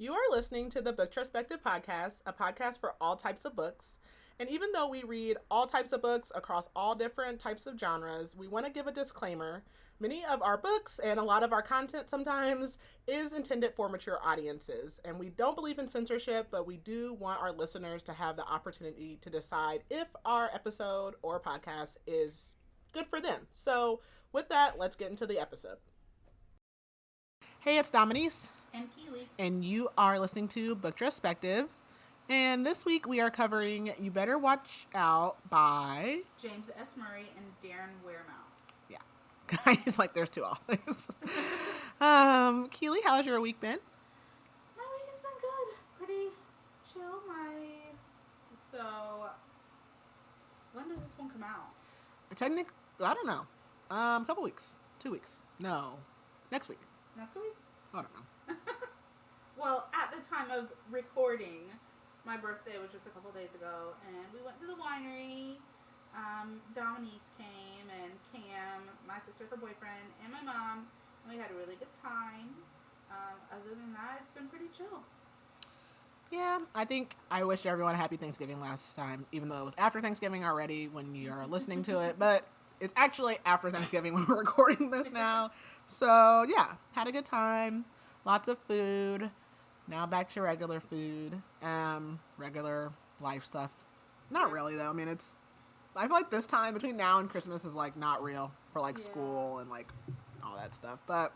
You are listening to the Booktrospective Podcast, a podcast for all types of books. And even though we read all types of books across all different types of genres, we want to give a disclaimer. Many of our books and a lot of our content sometimes is intended for mature audiences. And we don't believe in censorship, but we do want our listeners to have the opportunity to decide if our episode or podcast is good for them. So, with that, let's get into the episode. Hey, it's Dominique. And Keely. And you are listening to Booktrospective. And this week we are covering You Better Watch Out by James S. Murray and Darren Wearmouth. Yeah. It's like there's two authors. Keely, how's your week been? My week has been good. Pretty chill. So, when does this one come out? Technically, I don't know. A couple weeks. 2 weeks. No. Next week. Next week? I don't know. Well, at the time of recording, my birthday was just a couple days ago, and we went to the winery. Dominique came, and Cam, my sister, her boyfriend, and my mom, and we had a really good time. Other than that, it's been pretty chill. Yeah, I think I wished everyone a happy Thanksgiving last time, even though it was after Thanksgiving already when you're listening to it, but it's actually after Thanksgiving when we're recording this now. So, yeah, had a good time. Lots of food. Now back to regular food. Regular life stuff. Not really, though. I mean, I feel like this time between now and Christmas is, like, not real for, like, school and, like, all that stuff. But,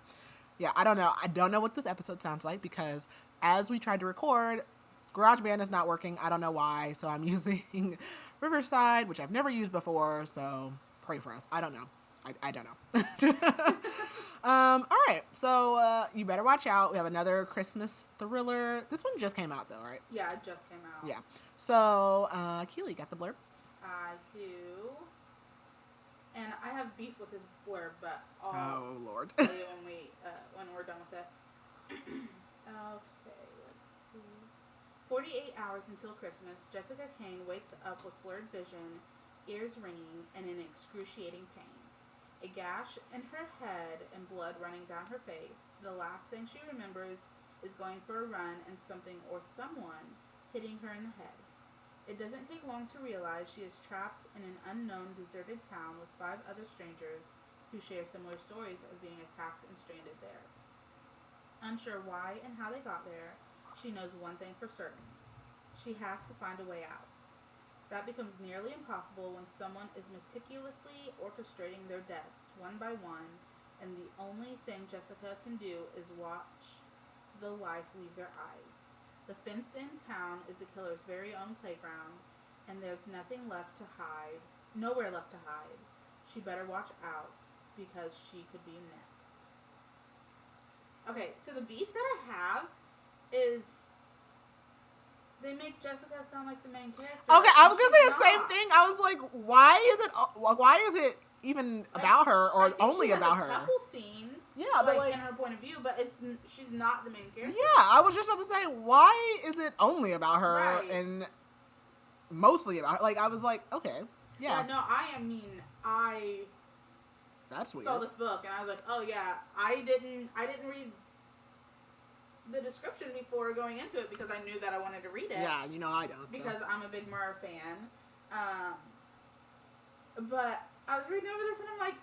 yeah, I don't know. I don't know what this episode sounds like because as we tried to record, GarageBand is not working. I don't know why. So I'm using Riverside, which I've never used before. So pray for us. I don't know. I don't know. All right. So You Better Watch Out. We have another Christmas thriller. This one just came out, though, right? Yeah, it just came out. Yeah. So, Keely, got the blurb? I do. And I have beef with his blurb, but Oh, Lord. tell you when we're done with it. Okay, let's see. 48 hours until Christmas, Jessica Kane wakes up with blurred vision, ears ringing, and in excruciating pain. A gash in her head and blood running down her face. The last thing she remembers is going for a run and something or someone hitting her in the head. It doesn't take long to realize she is trapped in an unknown deserted town with 5 other strangers who share similar stories of being attacked and stranded there. Unsure why and how they got there, she knows one thing for certain. She has to find a way out. That becomes nearly impossible when someone is meticulously orchestrating their deaths one by one, and the only thing Jessica can do is watch the life leave their eyes. The fenced-in town is the killer's very own playground, and there's nowhere left to hide. She better watch out, because she could be next. Okay, so the beef that I have is they make Jessica sound like the main character. Okay, I was gonna say the same thing. I was like, why is it even about her or only about her? A couple scenes, yeah, but like in her point of view, but she's not the main character. Yeah, I was just about to say, why is it only about her and mostly about her? Like, I was like, okay, yeah. No, I That's weird. saw this book and I was like, oh yeah, I didn't read the description before going into it because I knew that I wanted to read it. Yeah, I don't. Because I'm a big Murr fan. But I was reading over this and I'm like,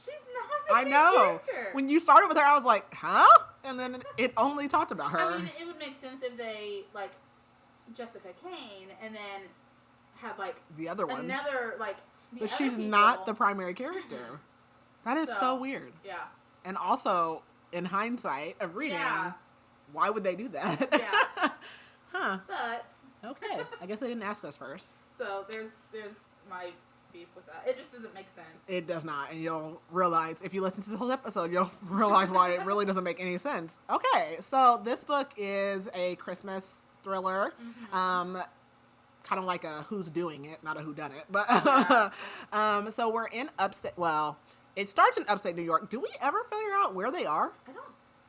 she's not the main character. When you started with her, I was like, huh? And then it only talked about her. I mean, it would make sense if they, like, Jessica Kane and then had, like, the other ones. Another, like, but she's not the primary character. That is so weird. Yeah. And also, in hindsight of reading, why would they do that? Yeah. Huh. But okay. I guess they didn't ask us first. So there's my beef with that. It just doesn't make sense. It does not. And you'll realize, if you listen to this whole episode, you'll realize why it really doesn't make any sense. Okay. So this book is a Christmas thriller. Mm-hmm. Kind of like a who's doing it, not a who done it. But so we're in it starts in upstate New York. Do we ever figure out where they are?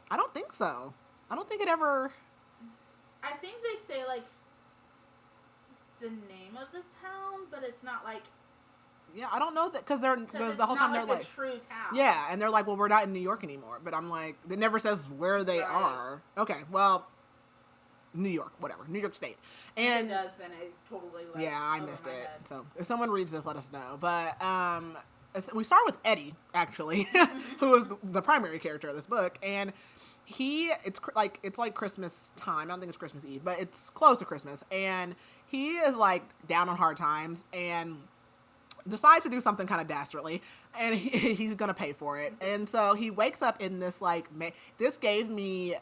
I don't think so. I don't think it ever. I think they say like the name of the town, but it's not like Yeah, I don't know that because they're Because the whole time they're a like, true town. yeah, and they're like, well, we're not in New York anymore. But I'm like, it never says where they are. Okay, well, New York, whatever, New York State. And if it does, then it totally yeah, I missed it. Head. So if someone reads this, let us know. But we start with Eddie actually, who is the primary character of this book, and it's like Christmas time. I don't think it's Christmas Eve, but it's close to Christmas, and he is like down on hard times and decides to do something kind of dastardly, and he's gonna pay for it. And so he wakes up in this this gave me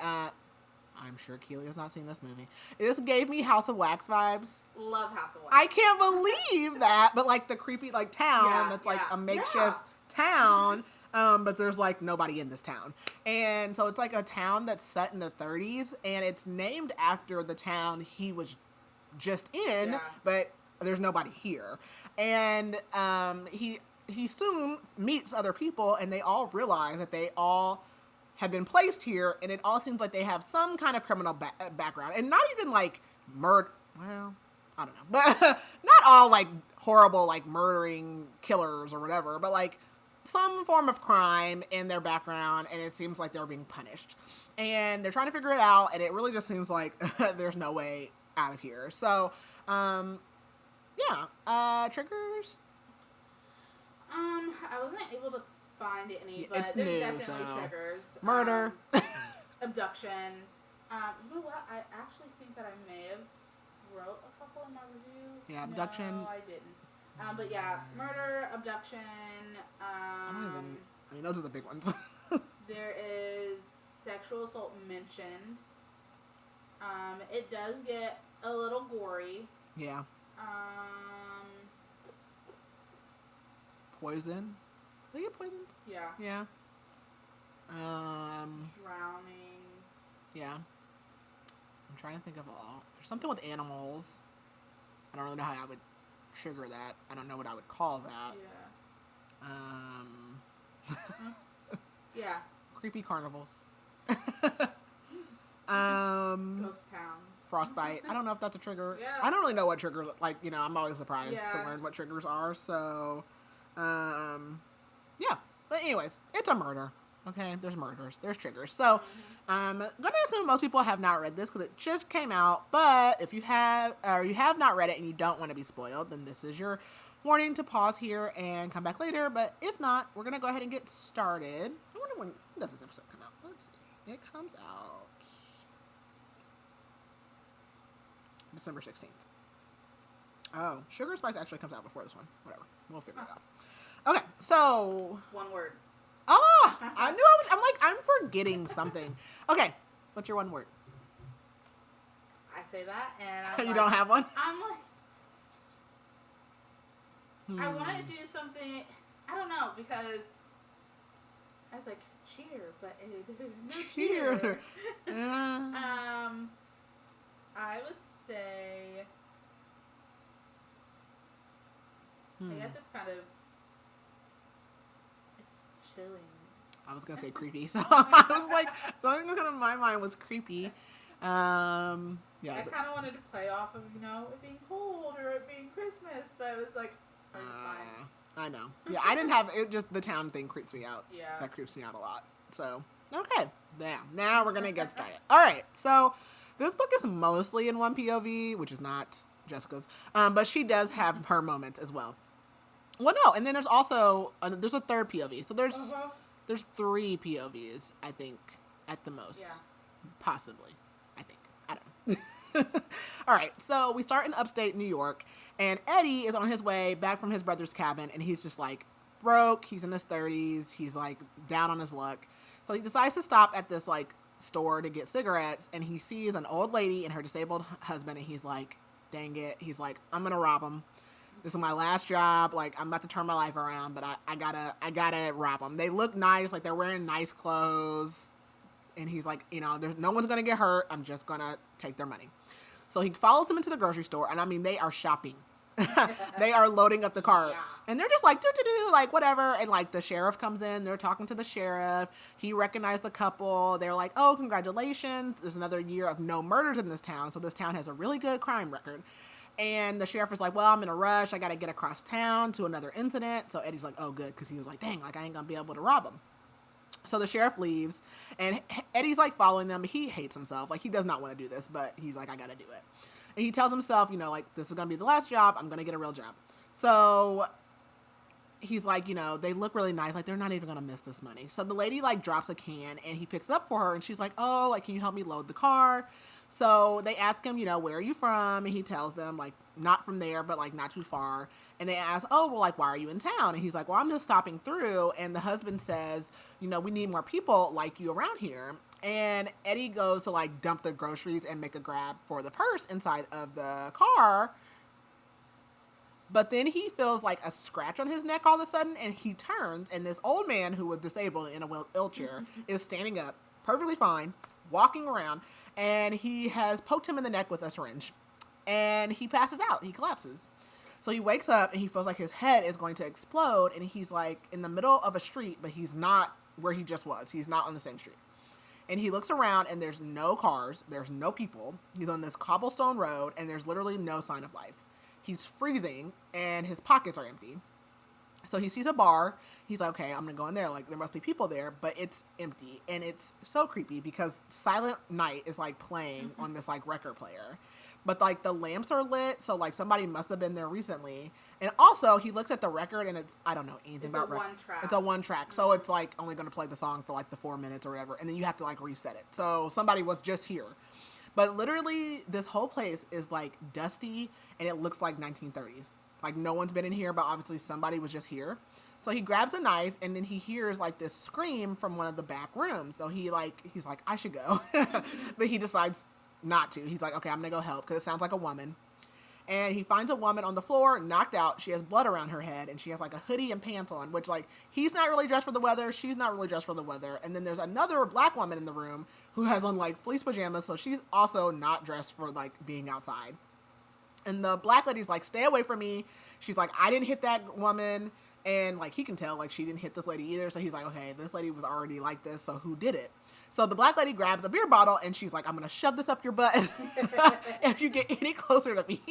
I'm sure Keely has not seen this movie. This gave me House of Wax vibes. Love House of Wax. I can't believe that, but like the creepy like town that's like a makeshift town, but there's like nobody in this town. And so it's like a town that's set in the 30s, and it's named after the town he was just in, but there's nobody here. And he soon meets other people, and they all realize that they all have been placed here, and it all seems like they have some kind of criminal background, and not even like murder. Well, I don't know, but not all like horrible like murdering killers or whatever, but like some form of crime in their background, and it seems like they're being punished, and they're trying to figure it out, and it really just seems like there's no way out of here. So, triggers. I wasn't able to find any, but it's there's new, definitely so. triggers. Murder. Abduction. You know what? I actually think that I may have wrote a couple in my review. Yeah, abduction. No, I didn't. But yeah, murder, abduction. Those are the big ones. There is sexual assault mentioned. It does get a little gory. Yeah. Poison. They get poisoned? Yeah. Yeah. Drowning. Yeah. I'm trying to think of all. There's something with animals. I don't really know how I would trigger that. I don't know what I would call that. Yeah. Yeah. Creepy carnivals. Ghost towns. Frostbite. I don't know if that's a trigger. Yeah. I don't really know what trigger, I'm always surprised to learn what triggers are, so, yeah. But anyways, it's a murder. Okay, there's murders, there's triggers. So, I'm gonna assume most people have not read this because it just came out. But if you have, or you have not read it and you don't want to be spoiled, then this is your warning to pause here and come back later. But if not, we're gonna go ahead and get started. I wonder when does this episode come out? Let's see. It comes out December 16th. Oh, Sugar Spice actually comes out before this one. Whatever, we'll figure it out. Okay, so one word. Oh, I knew I'm forgetting something. Okay, what's your one word? I say that, and you don't have one? I'm like, I want to do something, I don't know, because I was like, cheer, but there's no cheer. I would say, I guess it's kind of, chilling. I was gonna say creepy, so I was like, the only thing in my mind was creepy. Yeah. I kind of wanted to play off of it being cold or it being Christmas, but it was like, fine. I know. Yeah, I didn't have it. Just the town thing creeps me out. Yeah, that creeps me out a lot. So okay, now we're gonna get started. All right, so this book is mostly in one POV, which is not Jessica's, but she does have her moments as well. Well, no, and then there's also there's a third POV. So there's 3 POVs, I think, at the most. Yeah. Possibly, I think. I don't know. All right, so we start in upstate New York, and Eddie is on his way back from his brother's cabin, and he's just like broke. He's in his 30s. He's like down on his luck. So he decides to stop at this like store to get cigarettes, and he sees an old lady and her disabled husband, and he's like, dang it. He's like, I'm going to rob him. This is my last job. Like, I'm about to turn my life around, but I gotta rob them. They look nice, like they're wearing nice clothes. And he's like, there's no one's gonna get hurt. I'm just gonna take their money. So he follows them into the grocery store, and I mean, they are shopping. They are loading up the cart. Yeah. And they're just like, do, like, whatever. And like, the sheriff comes in, they're talking to the sheriff. He recognized the couple. They're like, oh, congratulations. There's another year of no murders in this town. So this town has a really good crime record. And the sheriff is like, well, I'm in a rush. I got to get across town to another incident. So Eddie's like, oh, good. Because he was like, dang, like I ain't going to be able to rob him. So the sheriff leaves, and Eddie's like following them. He hates himself. Like, he does not want to do this, but he's like, I got to do it. And he tells himself, you know, like, this is going to be the last job. I'm going to get a real job. So he's like, you know, they look really nice. Like, they're not even going to miss this money. So the lady, like, drops a can, and he picks it up for her, and she's like, oh, like, can you help me load the car? So they ask him, you know, where are you from? And he tells them, like, not from there, but, like, not too far. And they ask, oh, well, like, why are you in town? And he's like, well, I'm just stopping through. And the husband says, you know, we need more people like you around here. And Eddie goes to, like, dump the groceries and make a grab for the purse inside of the car. But then he feels like a scratch on his neck all of a sudden, and he turns, and this old man who was disabled in a wheelchair is standing up, perfectly fine, walking around, and he has poked him in the neck with a syringe. And he passes out. He collapses. So he wakes up, and he feels like his head is going to explode, and he's like in the middle of a street, but he's not where he just was. He's not on the same street. And he looks around, and there's no cars, there's no people. He's on this cobblestone road, and there's literally no sign of life. He's freezing, and his pockets are empty. So he sees a bar. He's like, okay, I'm going to go in there. Like, there must be people there, but it's empty. And it's so creepy because Silent Night is, like, playing on this, like, record player. But, like, the lamps are lit, so, like, somebody must have been there recently. And also, he looks at the record, and it's, I don't know anything about record. It's a one track. So it's, like, only going to play the song for, like, the 4 minutes or whatever. And then you have to, like, reset it. So somebody was just here. But literally, this whole place is, like, dusty, and it looks like 1930s. Like, no one's been in here, but obviously somebody was just here. So he grabs a knife, and then he hears, like, this scream from one of the back rooms. So he's like, I should go. But he decides not to. He's like, okay, I'm going to go help, because it sounds like a woman. And he finds a woman on the floor, knocked out. She has blood around her head, and she has, like, a hoodie and pants on, which, like, he's not really dressed for the weather. She's not really dressed for the weather. And then there's another black woman in the room who has on, like, fleece pajamas, so she's also not dressed for, like, being outside. And the black lady's like, stay away from me. She's like, I didn't hit that woman. And, like, he can tell, like, she didn't hit this lady either. So he's like, okay, this lady was already like this, so who did it? So the black lady grabs a beer bottle, and she's like, I'm going to shove this up your butt if you get any closer to me.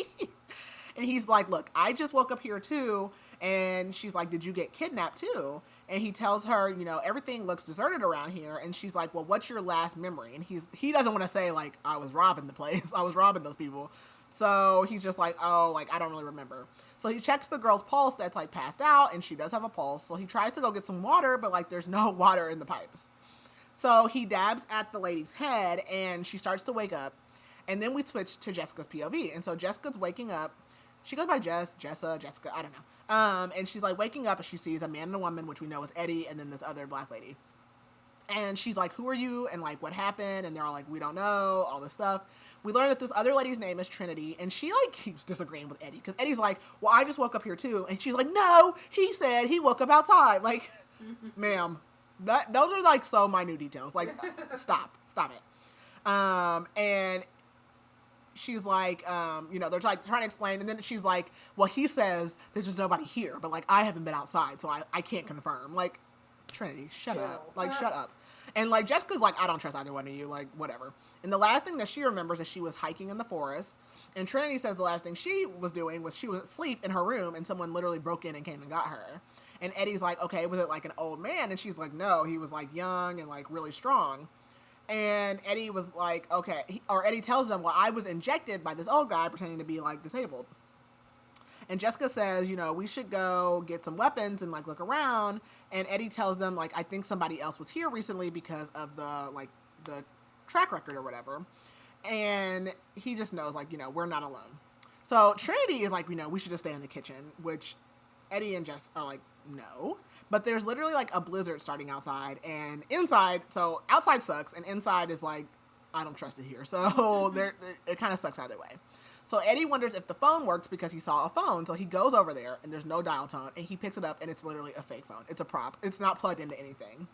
And he's like, look, I just woke up here, too. And she's like, did you get kidnapped, too? And he tells her, you know, everything looks deserted around here. And she's like, well, what's your last memory? And he doesn't want to say, like, I was robbing the place. I was robbing those people. So he's just like, oh, like, I don't really remember. So he checks the girl's pulse that's, like, passed out, and she does have a pulse. So he tries to go get some water, but, like, there's no water in the pipes. So he dabs at the lady's head, and she starts to wake up. And then we switch to Jessica's POV. And so Jessica's waking up. She goes by Jessica, I don't know. And she's, like, waking up, and she sees a man and a woman, which we know is Eddie, and then this other black lady. And she's like, who are you? And, like, what happened? And they're all like, we don't know, all this stuff. We learn that this other lady's name is Trinity, and she, like, keeps disagreeing with Eddie. Because Eddie's like, well, I just woke up here, too. And she's like, no, he said he woke up outside. Like, ma'am, those are, like, so minute details. Like, stop it. And she's like, you know, they're, like, trying to explain. And then she's like, well, he says there's just nobody here. But, like, I haven't been outside, so I can't confirm. Like, Trinity, shut up. Like, shut up. And, like, Jessica's like, I don't trust either one of you. Like, whatever. And the last thing that she remembers is she was hiking in the forest. And Trinity says the last thing she was doing was she was asleep in her room, and someone literally broke in and came and got her. And Eddie's like, okay, was it, like, an old man? And she's like, no, he was, like, young and, like, really strong. And Eddie was like, okay. Eddie tells them, well, I was injected by this old guy pretending to be, like, disabled. And Jessica says, you know, we should go get some weapons and, like, look around. And Eddie tells them, like, I think somebody else was here recently because of the, like, the track record or whatever. And he just knows, like, you know, we're not alone. So Trinity is like, you know, we should just stay in the kitchen, which Eddie and Jess are like, no. But there's literally, like, a blizzard starting outside. And inside, so outside sucks, and inside is like, I don't trust it here. So it kind of sucks either way. So Eddie wonders if the phone works because he saw a phone. So he goes over there, and there's no dial tone, and he picks it up, and it's literally a fake phone. It's a prop. It's not plugged into anything.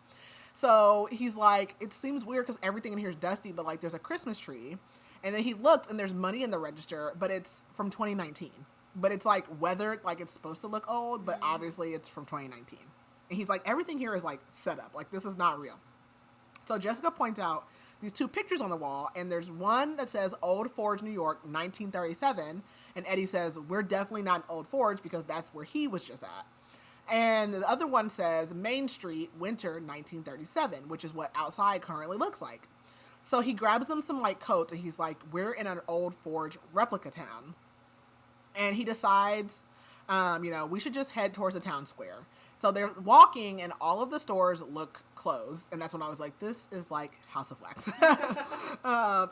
So he's like, it seems weird because everything in here is dusty, but, like, there's a Christmas tree. And then he looks, and there's money in the register, but it's from 2019. But it's, like, weathered, like, it's supposed to look old, but obviously it's from 2019. And he's like, everything here is, like, set up. Like, this is not real. So Jessica points out these two pictures on the wall, and there's one that says Old Forge, New York, 1937, and Eddie says, we're definitely not in Old Forge because that's where he was just at. And the other one says Main Street, Winter, 1937, which is what outside currently looks like. So he grabs them some like coats, and he's like, we're in an Old Forge replica town. And he decides, we should just head towards the town square. So they're walking, and all of the stores look closed. And that's when I was like, this is like House of Wax.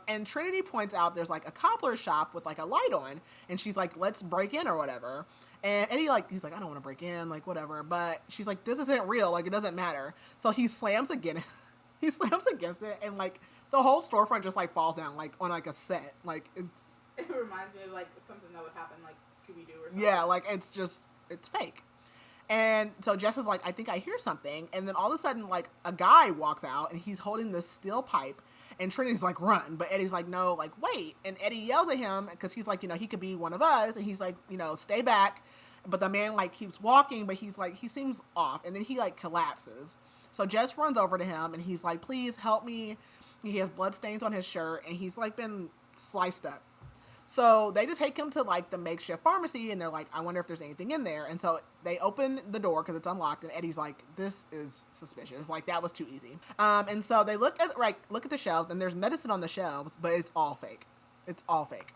And Trinity points out there's like a cobbler shop with like a light on. And she's like, let's break in or whatever. And Eddie, he's like, I don't want to break in, like, whatever. But she's like, this isn't real. Like, it doesn't matter. So he slams again. He slams against it. And like, the whole storefront just like falls down, like, on like a set. Like, it's... It reminds me of like something that would happen like Scooby-Doo or something. Yeah, like, it's fake. And so Jess is like, I think I hear something. And then all of a sudden, like, a guy walks out, and he's holding this steel pipe. And Trinity's like, run. But Eddie's like, no, like, wait. And Eddie yells at him because he's like, he could be one of us. And he's like, stay back. But the man, like, keeps walking, but he's like, he seems off. And then he, like, collapses. So Jess runs over to him, and he's like, please help me. He has blood stains on his shirt, and he's, like, been sliced up. So they just take him to, like, the makeshift pharmacy, and they're like, I wonder if there's anything in there. And so they open the door because it's unlocked, and Eddie's like, this is suspicious. Like, that was too easy. And so they look at the shelf, and there's medicine on the shelves, but it's all fake. It's all fake.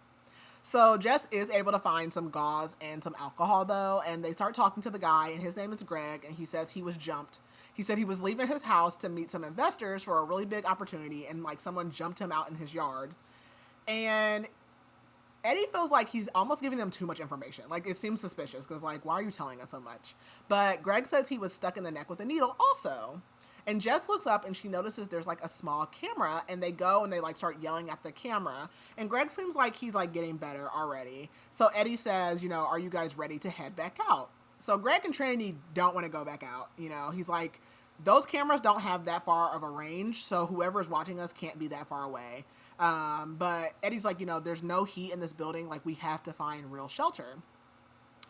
So Jess is able to find some gauze and some alcohol, though, and they start talking to the guy, and his name is Greg, and he says he was jumped. He said he was leaving his house to meet some investors for a really big opportunity, and, like, someone jumped him out in his yard. And Eddie feels like he's almost giving them too much information. Like, it seems suspicious because, like, why are you telling us so much? But Greg says he was stuck in the neck with a needle also. And Jess looks up and she notices there's, like, a small camera, and they go and they, like, start yelling at the camera. And Greg seems like he's, like, getting better already. So Eddie says, are you guys ready to head back out? So Greg and Trinity don't want to go back out. He's like, those cameras don't have that far of a range, so whoever's watching us can't be that far away. But Eddie's like, there's no heat in this building. Like, we have to find real shelter.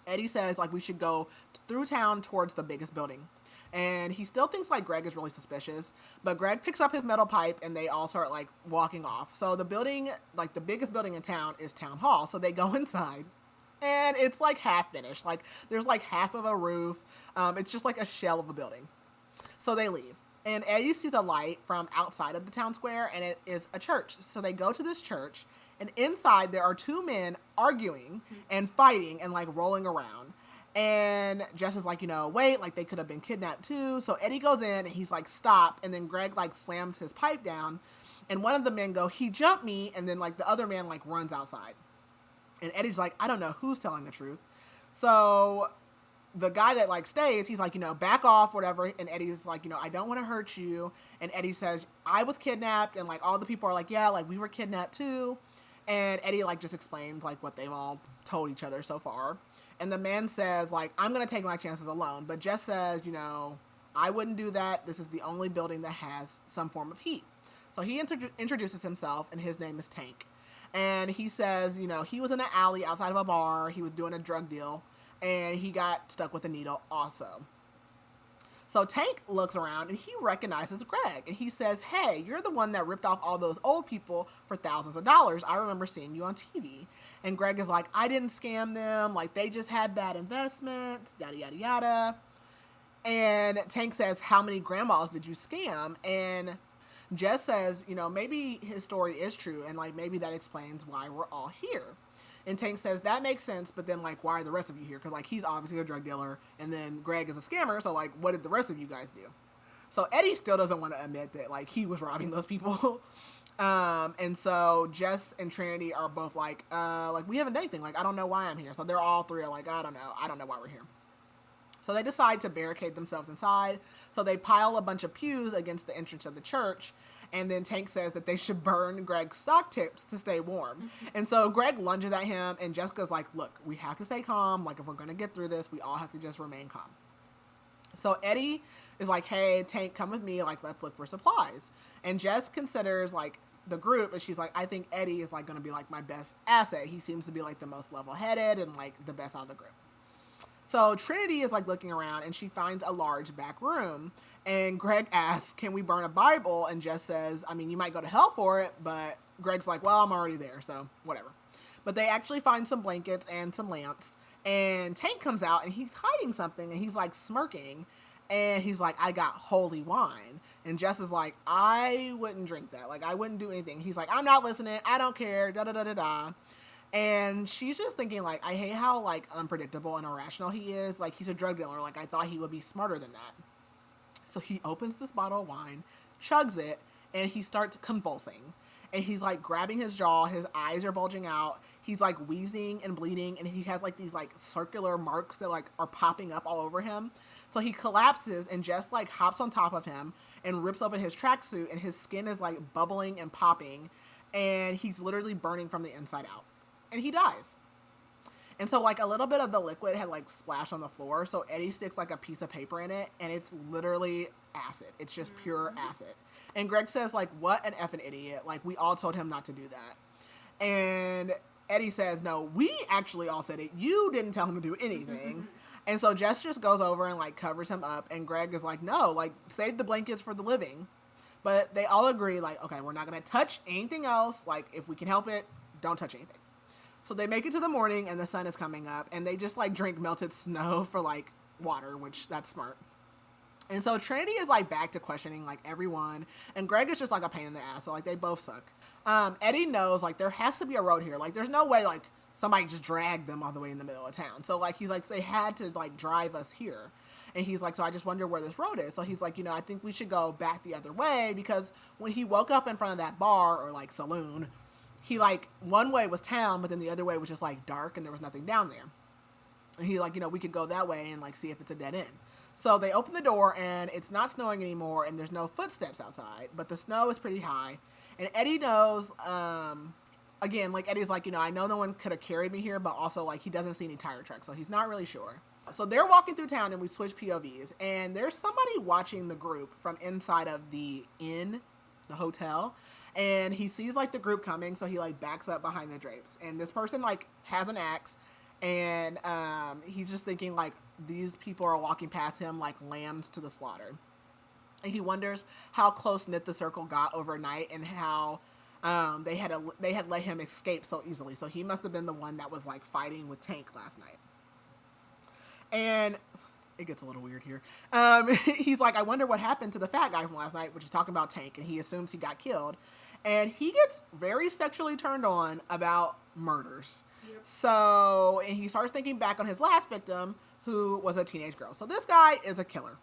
Eddie says, like, we should go through town towards the biggest building. And he still thinks, like, Greg is really suspicious. But Greg picks up his metal pipe, and they all start, like, walking off. So the building, like, the biggest building in town is Town Hall. So they go inside. And it's, like, half finished. Like, there's, like, half of a roof. It's just, like, a shell of a building. So they leave. And Eddie sees a light from outside of the town square, and it is a church. So they go to this church, and inside there are two men arguing and fighting and, like, rolling around. And Jess is like, wait, like, they could have been kidnapped too. So Eddie goes in, and he's like, stop. And then Greg, like, slams his pipe down. And one of the men go, he jumped me. And then, like, the other man, like, runs outside. And Eddie's like, I don't know who's telling the truth. So the guy that, like, stays, he's like, back off, whatever. And Eddie's like, I don't want to hurt you. And Eddie says, I was kidnapped. And, like, all the people are like, yeah, like, we were kidnapped too. And Eddie, like, just explains, like, what they've all told each other so far. And the man says, like, I'm going to take my chances alone. But Jess says, I wouldn't do that. This is the only building that has some form of heat. So he introduces himself, and his name is Tank. And he says, he was in an alley outside of a bar. He was doing a drug deal. And he got stuck with a needle also. So Tank looks around, and he recognizes Greg. And he says, hey, you're the one that ripped off all those old people for thousands of dollars. I remember seeing you on TV. And Greg is like, I didn't scam them. Like, they just had bad investments, yada, yada, yada. And Tank says, how many grandmas did you scam? And Jess says, maybe his story is true. And, like, maybe that explains why we're all here. And Tank says, that makes sense, but then, like, why are the rest of you here? Because, like, he's obviously a drug dealer, and then Greg is a scammer, so, like, what did the rest of you guys do? So Eddie still doesn't want to admit that, like, he was robbing those people. And so Jess and Trinity are both like, we haven't done anything. Like, I don't know why I'm here. So they're all three are like, I don't know why we're here. So they decide to barricade themselves inside. So they pile a bunch of pews against the entrance of the church. And then Tank says that they should burn Greg's stock tips to stay warm. And so Greg lunges at him, and Jessica's like, look, we have to stay calm. Like, if we're going to get through this, we all have to just remain calm. So Eddie is like, hey, Tank, come with me. Like, let's look for supplies. And Jess considers, like, the group, and she's like, I think Eddie is, like, going to be, like, my best asset. He seems to be, like, the most level-headed and, like, the best out of the group. So Trinity is like looking around and she finds a large back room. And Greg asks, can we burn a Bible? And Jess says, I mean, you might go to hell for it, but Greg's like, well, I'm already there, so whatever. But they actually find some blankets and some lamps. And Tank comes out and he's hiding something and he's like smirking. And he's like, I got holy wine. And Jess is like, I wouldn't drink that. Like, I wouldn't do anything. He's like, I'm not listening. I don't care. Da da da da da. And she's just thinking, like, I hate how, like, unpredictable and irrational he is. Like, he's a drug dealer. Like, I thought he would be smarter than that. So he opens this bottle of wine, chugs it, and he starts convulsing. And he's, like, grabbing his jaw. His eyes are bulging out. He's, like, wheezing and bleeding. And he has, like, these, like, circular marks that, like, are popping up all over him. So he collapses and just, like, hops on top of him and rips open his tracksuit. And his skin is, like, bubbling and popping. And he's literally burning from the inside out. And he dies. And so, like, a little bit of the liquid had, like, splashed on the floor. So Eddie sticks, like, a piece of paper in it. And it's literally acid. It's just pure acid. And Greg says, like, what an effing idiot. Like, we all told him not to do that. And Eddie says, no, we actually all said it. You didn't tell him to do anything. And so Jess just goes over and, like, covers him up. And Greg is like, no, like, save the blankets for the living. But they all agree, like, okay, we're not going to touch anything else. Like, if we can help it, don't touch anything. So they make it to the morning and the sun is coming up and they just like drink melted snow for like water, which that's smart. And so Trinity is like back to questioning like everyone and Greg is just like a pain in the ass. So like they both suck. Eddie knows like there has to be a road here. Like there's no way like somebody just dragged them all the way in the middle of town. So like he's like, they had to like drive us here. And he's like, so I just wonder where this road is. So he's like, you know, I think we should go back the other way because when he woke up in front of that bar or like saloon, he, like, one way was town, but then the other way was just, like, dark and there was nothing down there. And he, like, you know, we could go that way and, like, see if it's a dead end. So they open the door and it's not snowing anymore and there's no footsteps outside, but the snow is pretty high. And Eddie knows, again, like, Eddie's like, you know, I know no one could have carried me here, but also, like, he doesn't see any tire tracks, so he's not really sure. So they're walking through town and we switch POVs. And there's somebody watching the group from inside of the inn, the hotel. And he sees, like, the group coming, so he, like, backs up behind the drapes. And this person, like, has an axe, and he's just thinking, like, these people are walking past him like lambs to the slaughter. And he wonders how close-knit the circle got overnight and how they had let him escape so easily. So he must have been the one that was, like, fighting with Tank last night. And it gets a little weird here. He's like, I wonder what happened to the fat guy from last night, which is talking about Tank, and he assumes he got killed. And he gets very sexually turned on about murders. Yep. So, and he starts thinking back on his last victim, who was a teenage girl. So this guy is a killer.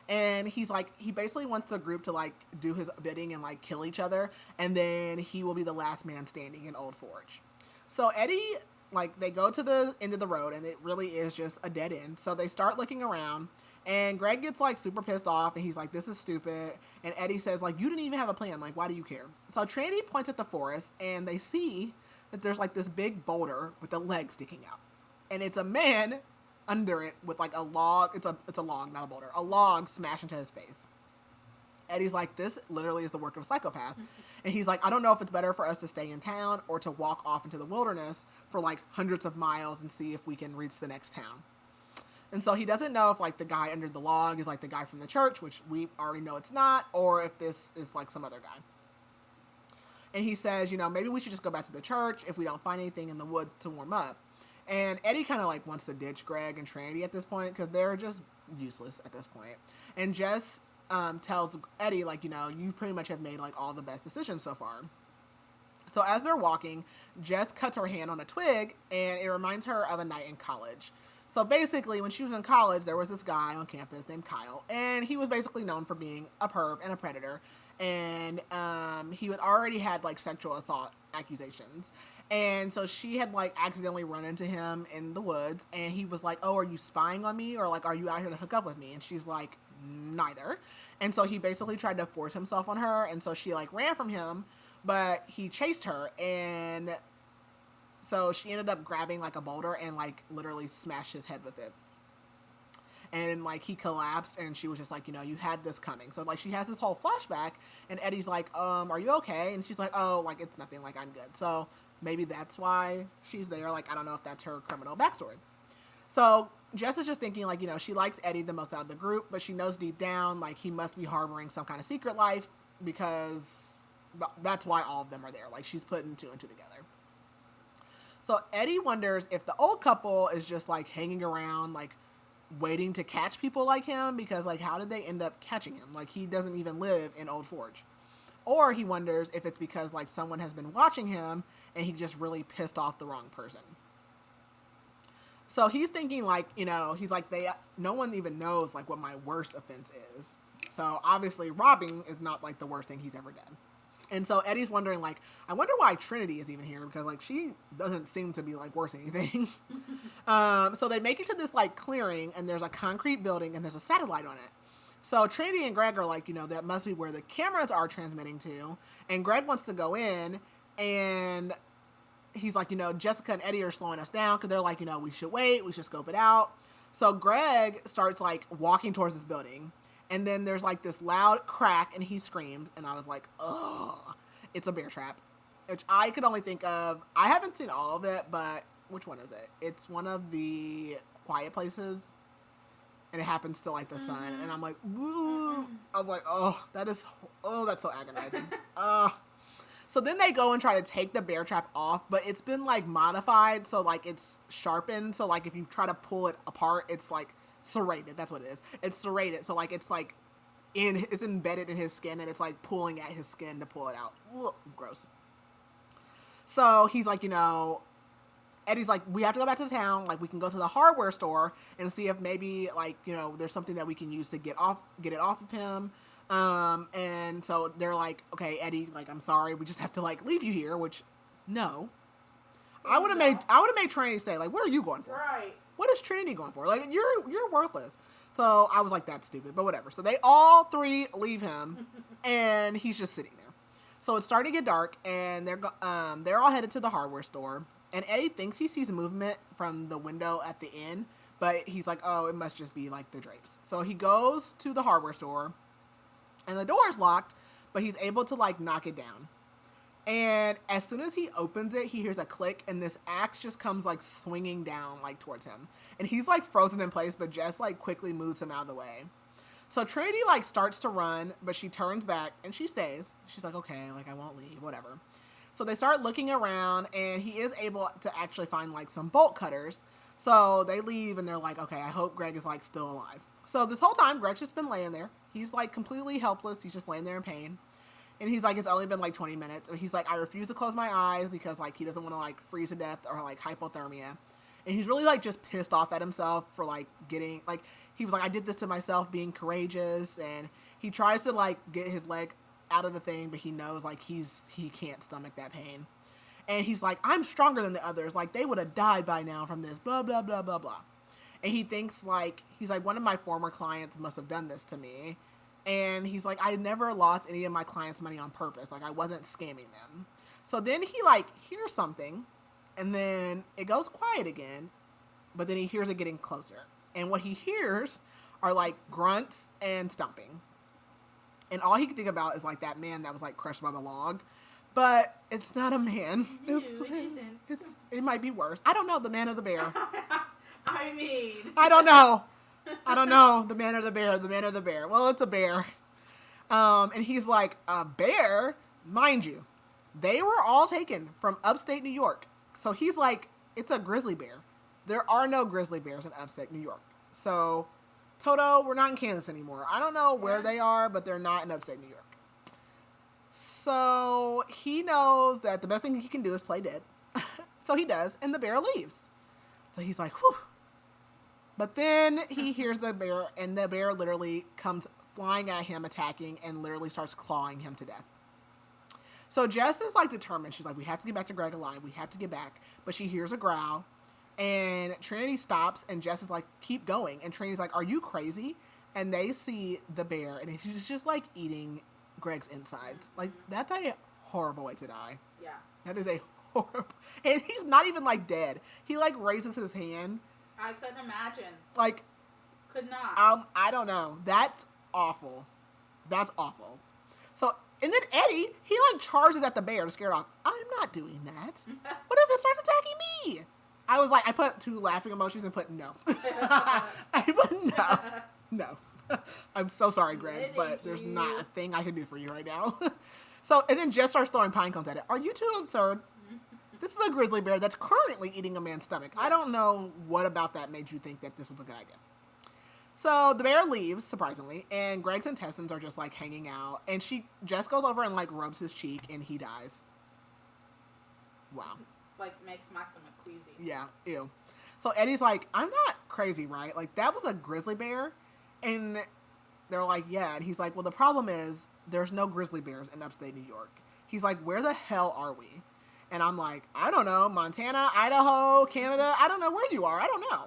And he's like, he basically wants the group to, like, do his bidding and, like, kill each other. And then he will be the last man standing in Old Forge. So Eddie, like, they go to the end of the road, and it really is just a dead end. So they start looking around, and Greg gets, like, super pissed off, and he's like, this is stupid. And Eddie says, like, you didn't even have a plan. Like, why do you care? So Trinity points at the forest, and they see that there's, like, this big boulder with a leg sticking out. And it's a man under it with, like, a log. It's a log, not a boulder. A log smashed into his face. Eddie's like, this literally is the work of a psychopath. And he's like, I don't know if it's better for us to stay in town or to walk off into the wilderness for, like, hundreds of miles and see if we can reach the next town. And so he doesn't know if, like, the guy under the log is, like, the guy from the church, which we already know it's not, or if this is, like, some other guy. And he says, you know, maybe we should just go back to the church if we don't find anything in the wood to warm up. And Eddie kind of, like, wants to ditch Greg and Trinity at this point because they're just useless at this point. And Jess tells Eddie, like, you know, you pretty much have made, like, all the best decisions so far. So as they're walking, Jess cuts her hand on a twig, and it reminds her of a night in college. So basically, when she was in college, there was this guy on campus named Kyle, and he was basically known for being a perv and a predator, and he had already had, like, sexual assault accusations. And so she had, like, accidentally run into him in the woods, and he was like, oh, are you spying on me, or, like, are you out here to hook up with me? And she's like, neither. And so he basically tried to force himself on her, and so she, like, ran from him, but he chased her, and so she ended up grabbing, like, a boulder and, like, literally smashed his head with it. And, like, he collapsed, and she was just like, you know, you had this coming. So, like, she has this whole flashback, and Eddie's like, are you okay? And she's like, oh, like, it's nothing, like, I'm good. So maybe that's why she's there. Like, I don't know if that's her criminal backstory. So Jess is just thinking, like, she likes Eddie the most out of the group, but she knows deep down, like, he must be harboring some kind of secret life because that's why all of them are there. Like, she's putting two and two together. So Eddie wonders if the old couple is just, like, hanging around, like, waiting to catch people like him because, like, how did they end up catching him? Like, he doesn't even live in Old Forge. Or he wonders if it's because, like, someone has been watching him and he just really pissed off the wrong person. So he's thinking, like, he's like, no one even knows, like, what my worst offense is. So obviously robbing is not, like, the worst thing he's ever done. And so Eddie's wondering, like, I wonder why Trinity is even here because, like, she doesn't seem to be, like, worth anything. So they make it to this, like, clearing, and there's a concrete building, and there's a satellite on it. So Trinity and Greg are like, that must be where the cameras are transmitting to. And Greg wants to go in, and he's like, Jessica and Eddie are slowing us down because they're like, we should wait, we should scope it out. So Greg starts, like, walking towards this building. And then there's, like, this loud crack, and he screams. And I was like, ugh, it's a bear trap. Which I could only think of. I haven't seen all of it, but which one is it? It's one of the quiet places. And it happens to, like, the sun. And I'm like, ooh. I'm like, that's so agonizing. So then they go and try to take the bear trap off, but it's been, like, modified. So, like, it's sharpened. So, like, if you try to pull it apart, it's, like, serrated. That's what it is. It's serrated. So, like, it's, like, it's embedded in his skin, and it's, like, pulling at his skin to pull it out. Ugh, gross. So he's like, Eddie's like, we have to go back to town. Like, we can go to the hardware store and see if maybe, like, there's something that we can use to get it off of him. And so they're like, okay, Eddie, like, I'm sorry, we just have to, like, leave you here, which, no. I would have made Trinity stay. Like, what are you going for? Right. What is Trinity going for? Like, you're worthless. So I was like, that's stupid, but whatever. So they all three leave him, and he's just sitting there. So it's starting to get dark, and they're all headed to the hardware store. And Eddie thinks he sees movement from the window at the inn, but he's like, oh, it must just be, like, the drapes. So he goes to the hardware store, and the door is locked, but he's able to, like, knock it down. And as soon as he opens it, he hears a click, and this axe just comes, like, swinging down, like, towards him. And he's, like, frozen in place, but Jess, like, quickly moves him out of the way. So Trinity, like, starts to run, but she turns back, and she stays. She's like, okay, like, I won't leave, whatever. So they start looking around, and he is able to actually find, like, some bolt cutters. So they leave, and they're like, okay, I hope Greg is, like, still alive. So this whole time, Greg's just been laying there. He's, like, completely helpless. He's just laying there in pain. And he's like, it's only been, like, 20 minutes. And he's like, I refuse to close my eyes because, like, he doesn't want to, like, freeze to death or, like, hypothermia. And he's really, like, just pissed off at himself for, like, getting, like, he was like, I did this to myself, being courageous. And he tries to, like, get his leg out of the thing, but he knows, like, he can't stomach that pain. And he's like, I'm stronger than the others. Like, they would have died by now from this, blah, blah, blah, blah, blah. And he thinks, like, he's like, one of my former clients must have done this to me. And he's like, I never lost any of my clients' money on purpose. Like, I wasn't scamming them. So then he, like, hears something, and then it goes quiet again, but then he hears it getting closer. And what he hears are, like, grunts and stomping. And all he can think about is, like, that man that was, like, crushed by the log. But it's not a man. No, it isn't. It might be worse. I don't know, the man or the bear. I mean. I don't know. The man or the bear. Well, it's a bear. And he's like, a bear? Mind you, they were all taken from upstate New York. So he's like, it's a grizzly bear. There are no grizzly bears in upstate New York. So, Toto, we're not in Kansas anymore. I don't know where they are, but they're not in upstate New York. So he knows that the best thing he can do is play dead. So he does, and the bear leaves. So he's like, whew. But then he hears the bear, and the bear literally comes flying at him, attacking, and literally starts clawing him to death. So Jess is, like, determined. She's like, we have to get back to Greg alive. We have to get back. But she hears a growl, and Trinity stops, and Jess is like, keep going. And Trinity's like, are you crazy? And they see the bear, and he's just, like, eating Greg's insides. Like, that's a horrible way to die. Yeah. That is a horrible... And he's not even, like, dead. He, like, raises his hand. I couldn't imagine. Like... Could not. I don't know. That's awful. That's awful. So, and then Eddie, he, like, charges at the bear to scare it off. I'm not doing that. What if it starts attacking me? I was like, I put 2 laughing emojis and put no. I put no. No. I'm so sorry, Greg, but there's not a thing I can do for you right now. So, and then Jess starts throwing pine cones at it. Are you too absurd? This is a grizzly bear that's currently eating a man's stomach. I don't know what about that made you think that this was a good idea. So the bear leaves, surprisingly, and Greg's intestines are just like hanging out. And Jess goes over and like rubs his cheek, and he dies. Wow. Like makes my stomach queasy. Yeah, ew. So Eddie's like, I'm not crazy, right? Like that was a grizzly bear, and they're like, yeah. And he's like, well, the problem is there's no grizzly bears in upstate New York. He's like, where the hell are we? And I'm like, I don't know, Montana, Idaho, Canada. I don't know where you are. I don't know.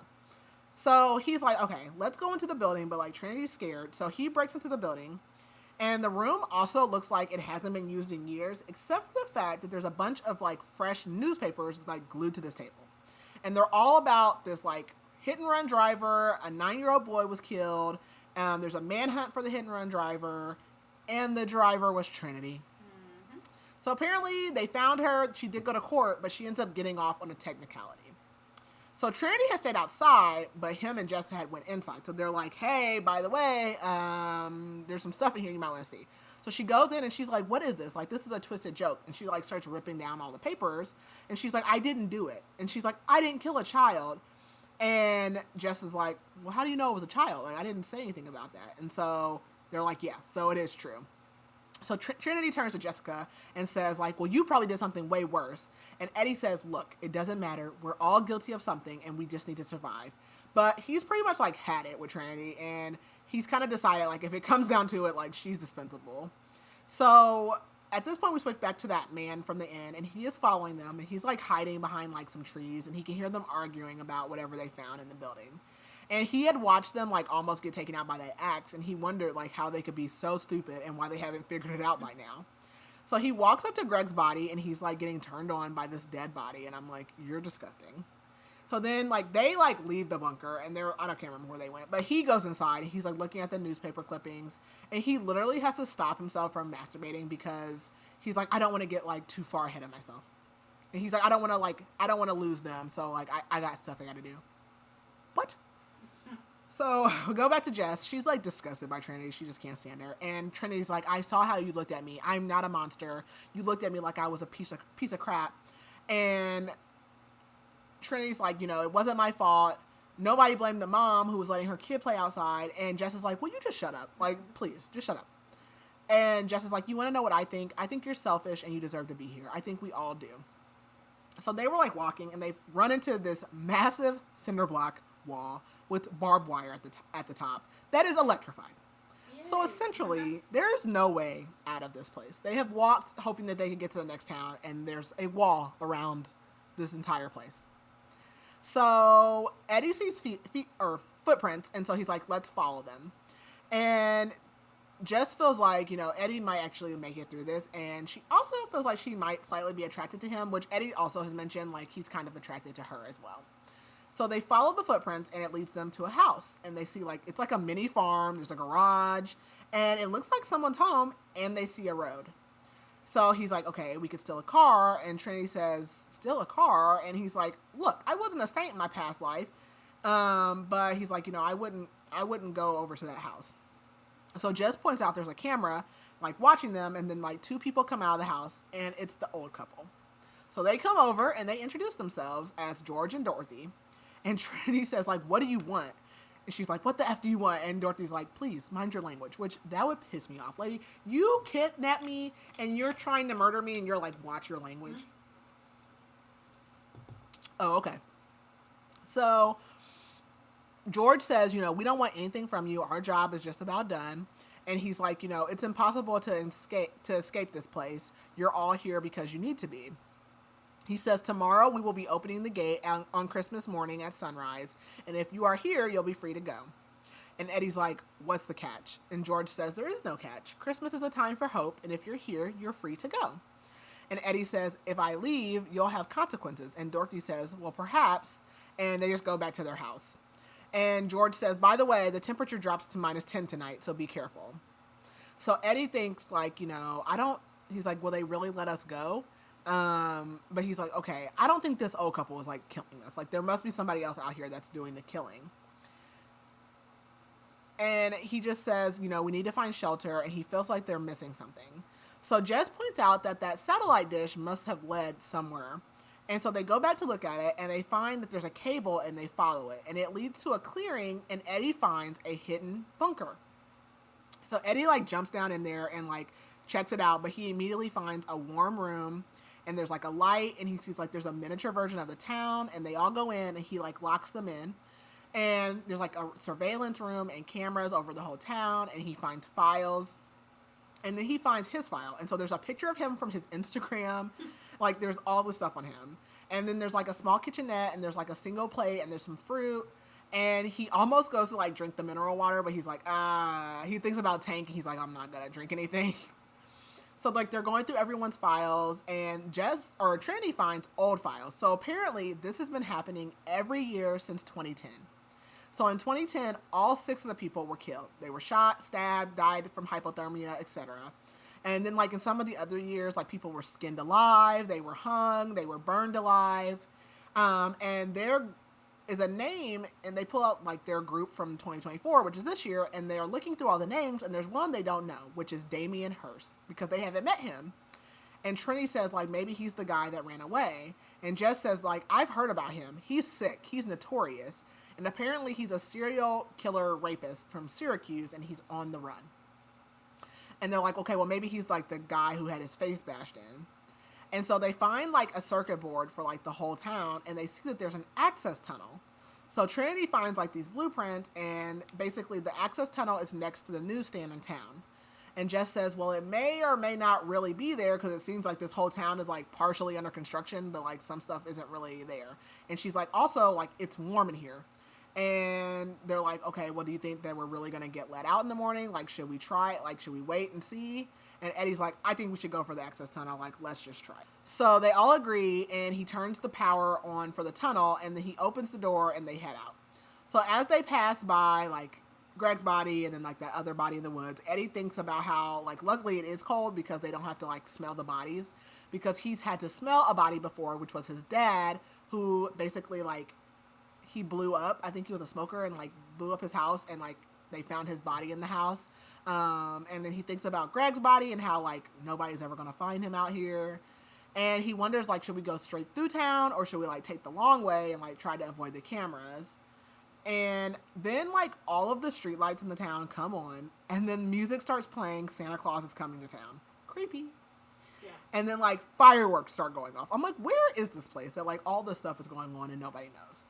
So he's like, okay, let's go into the building. But like Trinity's scared. So he breaks into the building. And the room also looks like it hasn't been used in years, except for the fact that there's a bunch of like fresh newspapers like glued to this table. And they're all about this like hit and run driver. A 9-year-old boy was killed. There's a manhunt for the hit and run driver. And the driver was Trinity. Mm-hmm. So apparently they found her. She did go to court, but she ends up getting off on a technicality. So Trinity has stayed outside, but him and Jessica had went inside. So they're like, hey, by the way, there's some stuff in here you might want to see. So she goes in and she's like, what is this? Like, this is a twisted joke. And she like starts ripping down all the papers. And she's like, I didn't do it. And she's like, I didn't kill a child. And Jess is like, well, how do you know it was a child? Like, I didn't say anything about that. And so they're like, yeah, so it is true. So Trinity turns to Jessica and says, like, well, you probably did something way worse. And Eddie says, look, it doesn't matter. We're all guilty of something, and we just need to survive. But he's pretty much, like, had it with Trinity, and he's kind of decided, like, if it comes down to it, like, she's dispensable. So at this point, we switch back to that man from the inn, and he is following them, and he's, like, hiding behind, like, some trees, and he can hear them arguing about whatever they found in the building. And he had watched them, like, almost get taken out by that axe, and he wondered, like, how they could be so stupid and why they haven't figured it out by now. So he walks up to Greg's body, and he's, like, getting turned on by this dead body, and I'm like, you're disgusting. So then, like, they, like, leave the bunker, and I can't remember where they went, but he goes inside, and he's, like, looking at the newspaper clippings, and he literally has to stop himself from masturbating because he's like, I don't want to get, like, too far ahead of myself. And he's like, I don't want to lose them, so, like, I got stuff I got to do. What? So we go back to Jess. She's like disgusted by Trinity. She just can't stand her. And Trinity's like, I saw how you looked at me. I'm not a monster. You looked at me like I was a piece of crap. And Trinity's like, it wasn't my fault. Nobody blamed the mom who was letting her kid play outside. And Jess is like, will you just shut up? Like, please, just shut up. And Jess is like, you want to know what I think? I think you're selfish and you deserve to be here. I think we all do. So they were like walking and they run into this massive cinder block wall with barbed wire at the top that is electrified. Yay. So essentially, there's no way out of this place. They have walked hoping that they could get to the next town, and there's a wall around this entire place. So Eddie sees footprints, and so he's like, let's follow them. And Jess feels like, Eddie might actually make it through this, and she also feels like she might slightly be attracted to him, which Eddie also has mentioned, like, he's kind of attracted to her as well. So they follow the footprints, and it leads them to a house. And they see, like, it's like a mini farm. There's a garage. And it looks like someone's home, and they see a road. So he's like, okay, we could steal a car. And Trinity says, steal a car? And he's like, look, I wasn't a saint in my past life. But he's like, I wouldn't go over to that house. So Jess points out there's a camera, like, watching them. And then, like, 2 people come out of the house, and it's the old couple. So they come over, and they introduce themselves as George and Dorothy. And Trinity says, like, what do you want? And she's like, what the F do you want? And Dorothy's like, please, mind your language, which that would piss me off. Lady, you kidnapped me and you're trying to murder me and you're like, watch your language. Mm-hmm. Oh, okay. So George says, we don't want anything from you. Our job is just about done. And he's like, it's impossible to escape this place. You're all here because you need to be. He says, tomorrow we will be opening the gate on Christmas morning at sunrise. And if you are here, you'll be free to go. And Eddie's like, what's the catch? And George says, there is no catch. Christmas is a time for hope. And if you're here, you're free to go. And Eddie says, if I leave, you'll have consequences. And Dorothy says, well, perhaps. And they just go back to their house. And George says, by the way, the temperature drops to -10 tonight, so be careful. So Eddie thinks, like, he's like, will they really let us go? But he's like, okay, I don't think this old couple is like killing us. Like there must be somebody else out here that's doing the killing. And he just says, we need to find shelter, and he feels like they're missing something. So Jess points out that satellite dish must have led somewhere. And so they go back to look at it, and they find that there's a cable, and they follow it. And it leads to a clearing, and Eddie finds a hidden bunker. So Eddie, jumps down in there and, checks it out, but he immediately finds a warm room, and there's, a light, and he sees, there's a miniature version of the town, and they all go in, and he, locks them in. And there's, a surveillance room and cameras over the whole town, and he finds files. And then he finds his file. And so there's a picture of him from his Instagram. There's all this stuff on him. And then there's, a small kitchenette, and there's, a single plate, and there's some fruit. And he almost goes to, drink the mineral water, but he's like, he thinks about Tank, and he's like, I'm not gonna drink anything. So, they're going through everyone's files, and Trinity finds old files. So, apparently, this has been happening every year since 2010. So in 2010, all 6 of the people were killed. They were shot, stabbed, died from hypothermia, etc. And then, in some of the other years, people were skinned alive, they were hung, they were burned alive. And there is a name, and they pull out, their group from 2024, which is this year, and they're looking through all the names, and there's one they don't know, which is Damien Hirst, because they haven't met him. And Trinity says, maybe he's the guy that ran away. And Jess says, I've heard about him. He's sick. He's notorious. And apparently he's a serial killer rapist from Syracuse, and he's on the run. And they're like, okay, well, maybe he's, the guy who had his face bashed in. And so they find, a circuit board for, the whole town, and they see that there's an access tunnel. So Trinity finds, these blueprints, and basically the access tunnel is next to the newsstand in town. And Jess says, well, it may or may not really be there, because it seems like this whole town is, partially under construction, but, some stuff isn't really there. And she's like, also, it's warm in here. And they're like, okay, well, do you think that we're really going to get let out in the morning? Should we try it? Should we wait and see? And Eddie's like, I think we should go for the access tunnel. Let's just try it. So they all agree, and he turns the power on for the tunnel, and then he opens the door, and they head out. So as they pass by, Greg's body and then, that other body in the woods, Eddie thinks about how, luckily it is cold because they don't have to, smell the bodies. Because he's had to smell a body before, which was his dad, who basically, he blew up. I think he was a smoker and blew up his house, and they found his body in the house. And then he thinks about Greg's body and how nobody's ever going to find him out here. And he wonders should we go straight through town, or should we take the long way and try to avoid the cameras? And then all of the streetlights in the town come on, and then music starts playing, Santa Claus is coming to town. Creepy. Yeah. And then fireworks start going off. I'm like, where is this place that all this stuff is going on and nobody knows?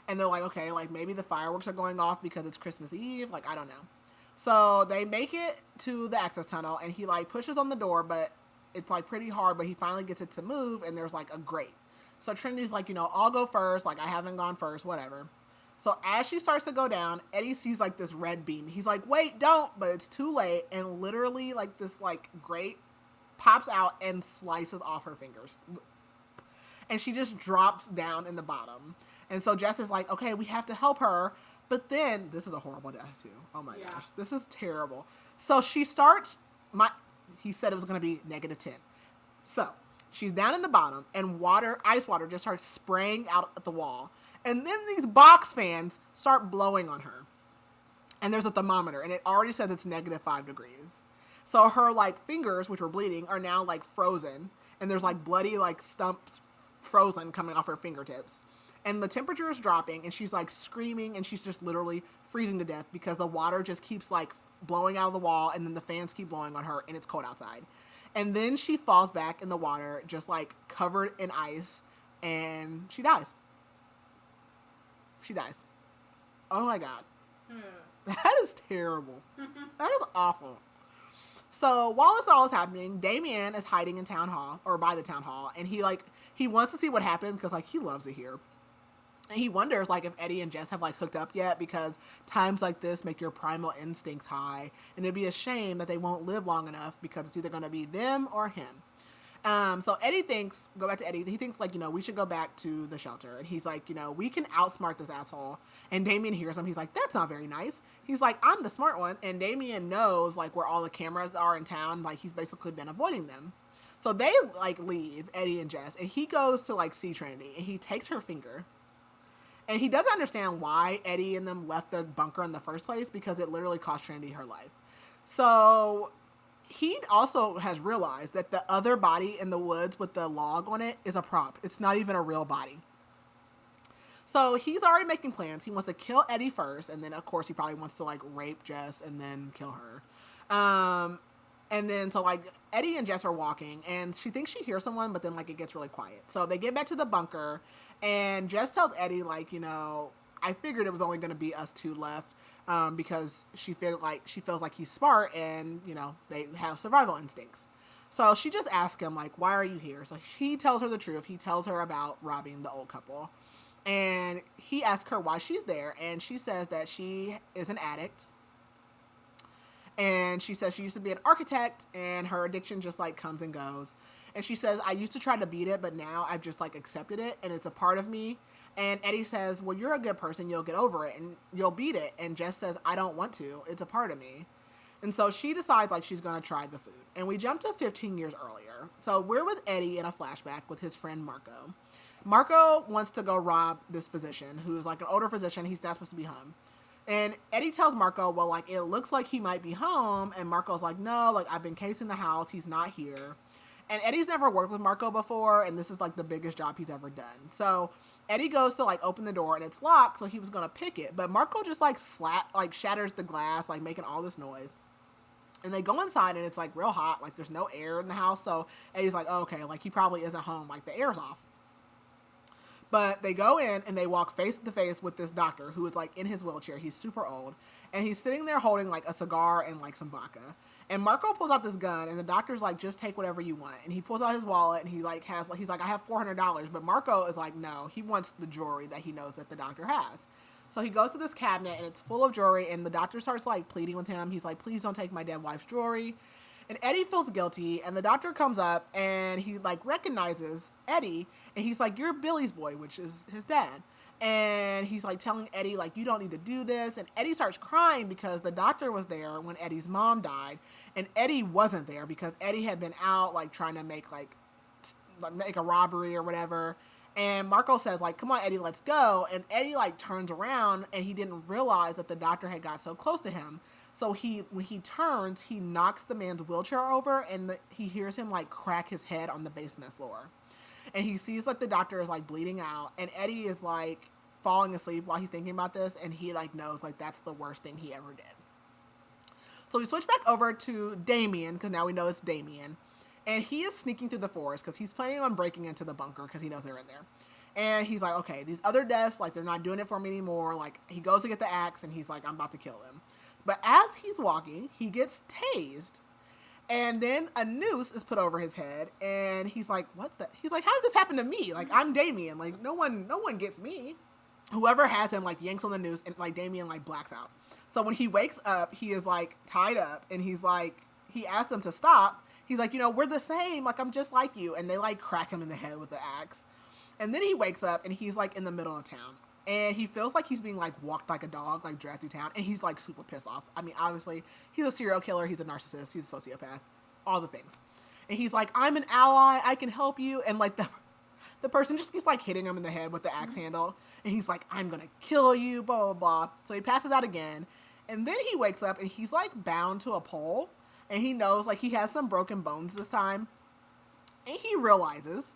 And they're like, okay, maybe the fireworks are going off because it's Christmas Eve. I don't know. So they make it to the access tunnel, and he pushes on the door, but it's pretty hard, but he finally gets it to move, and there's a grate. So Trinity's I'll go first. I haven't gone first, whatever. So as she starts to go down, Eddie sees this red beam. He's like, wait, don't, but it's too late. And literally this grate pops out and slices off her fingers. And she just drops down in the bottom. And so Jess is like, okay, we have to help her. But then, this is a horrible death too. Oh my gosh, this is terrible. So she starts, he said it was going to be -10. So she's down in the bottom, and ice water just starts spraying out at the wall. And then these box fans start blowing on her. And there's a thermometer, and it already says it's -5 degrees. So her fingers, which were bleeding, are now frozen. And there's bloody stumps frozen coming off her fingertips. And the temperature is dropping, and she's screaming, and she's just literally freezing to death because the water just keeps blowing out of the wall, and then the fans keep blowing on her, and it's cold outside. And then she falls back in the water, just covered in ice, and she dies. She dies. Oh my God. That is terrible. That is awful. So while this all is happening, Damien is hiding in town hall, or by the town hall, and he wants to see what happened because he loves it here. And he wonders, if Eddie and Jess have, hooked up yet, because times like this make your primal instincts high, and it'd be a shame that they won't live long enough because it's either going to be them or him. So Eddie thinks, go back to Eddie, he thinks, we should go back to the shelter. And he's like, we can outsmart this asshole. And Damien hears him. He's like, that's not very nice. He's like, I'm the smart one. And Damien knows, where all the cameras are in town. He's basically been avoiding them. So they like leave, Eddie and Jess, and he goes to like see Trinity, and he takes her finger. And he doesn't understand why Eddie and them left the bunker in the first place, because it literally cost Trinity her life. So he also has realized that the other body in the woods with the log on it is a prop. It's not even a real body. So he's already making plans. He wants to kill Eddie first, and then of course he probably wants to like rape Jess and then kill her. And then so like Eddie and Jess are walking, and she thinks she hears someone, but then like it gets really quiet. So they get back to the bunker, and Jess tells Eddie like, I figured it was only going to be us two left, because she feels like he's smart, and they have survival instincts. So she just asks him like, why are you here? So he tells her the truth. He tells her about robbing the old couple. And he asks her why she's there, and she says that she is an addict. And she says she used to be an architect, and her addiction just like comes and goes. And she says, I used to try to beat it, but now I've just like accepted it, and it's a part of me. And Eddie says, well, you're a good person. You'll get over it, and you'll beat it. And Jess says, I don't want to. It's a part of me. And so she decides like she's going to try the food. And we jump to 15 years earlier. So we're with Eddie in a flashback with his friend Marco. Marco wants to go rob this physician, who's like an older physician. He's not supposed to be home. And Eddie tells Marco, well, like, it looks like he might be home. And Marco's like, no, like, I've been casing the house. He's not here. And Eddie's never worked with Marco before, and this is like the biggest job he's ever done. So Eddie goes to like open the door, and it's locked, so he was going to pick it. But Marco just like shatters the glass, like making all this noise. And they go inside, and it's like real hot. Like there's no air in the house. So Eddie's like, oh, okay, like he probably isn't home. Like the air's off. But they go in, and they walk face to face with this doctor who is like in his wheelchair. He's super old, and he's sitting there holding like a cigar and like some vodka. And Marco pulls out this gun, and the doctor's like, just take whatever you want. And he pulls out his wallet, and he's like, I have $400. But Marco is like, no, he wants the jewelry that he knows that the doctor has. So he goes to this cabinet, and it's full of jewelry, and the doctor starts like pleading with him. He's like, please don't take my dead wife's jewelry. And Eddie feels guilty, and the doctor comes up, and he like recognizes Eddie, and he's like, you're Billy's boy, which is his dad. And he's like telling Eddie like, you don't need to do this. And Eddie starts crying because the doctor was there when Eddie's mom died, and Eddie wasn't there because Eddie had been out like trying to make a robbery or whatever. And Marco says like, come on, Eddie, let's go. And Eddie like turns around, and he didn't realize that the doctor had got so close to him. So when he turns, he knocks the man's wheelchair over, and he hears him like crack his head on the basement floor. And he sees like the doctor is like bleeding out, and Eddie is like falling asleep while he's thinking about this, and he like knows like that's the worst thing he ever did. So we switch back over to Damien, because now we know it's Damien. And he is sneaking through the forest because he's planning on breaking into the bunker because he knows they're in there. And he's like, okay, these other deaths, like they're not doing it for me anymore. Like he goes to get the axe, and he's like, I'm about to kill him. But as he's walking, he gets tased, and then a noose is put over his head, and he's like, what the? He's like, how did this happen to me? Like, I'm Damien. Like, no one gets me. Whoever has him, like, yanks on the noose, and, like, Damien, like, blacks out. So when he wakes up, he is, like, tied up, and he's like, he asked them to stop. He's like, we're the same. Like, I'm just like you. And they, like, crack him in the head with the axe. And then he wakes up, and he's, like, in the middle of town. And he feels like he's being, like, walked like a dog, like, dragged through town. And he's, like, super pissed off. I mean, obviously, he's a serial killer. He's a narcissist. He's a sociopath. All the things. And he's like, I'm an ally. I can help you. And, like, the person just keeps, like, hitting him in the head with the axe handle. And he's like, I'm going to kill you, blah, blah, blah. So he passes out again. And then he wakes up, and he's, like, bound to a pole. And he knows, like, he has some broken bones this time. And he realizes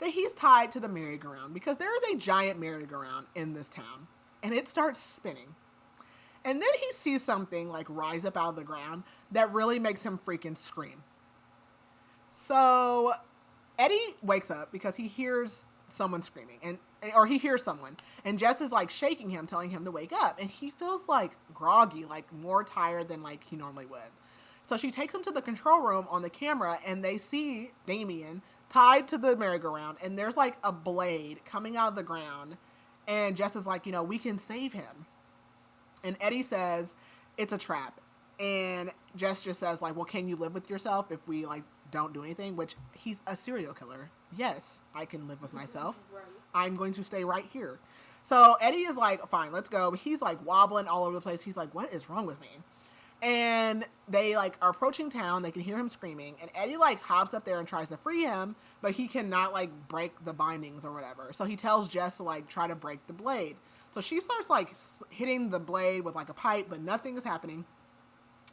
that he's tied to the merry-go-round because there is a giant merry-go-round in this town, and it starts spinning. And then he sees something like rise up out of the ground that really makes him freaking scream. So Eddie wakes up because he hears someone screaming, or he hears someone, and Jess is like shaking him, telling him to wake up, and he feels like groggy, like more tired than like he normally would. So she takes him to the control room on the camera, and they see Damien tied to the merry-go-round, and there's like a blade coming out of the ground, and Jess is like, we can save him. And Eddie says it's a trap, and Jess just says like, well, can you live with yourself if we like don't do anything? Which he's a serial killer. Yes, I can live with myself. Right. I'm going to stay right here. So Eddie is like, fine, let's go. But he's like wobbling all over the place. He's like, what is wrong with me? And they like are approaching town. They can hear him screaming, and Eddie like hops up there and tries to free him, but he cannot like break the bindings or whatever. So he tells Jess to like try to break the blade. So she starts like hitting the blade with like a pipe, but nothing is happening.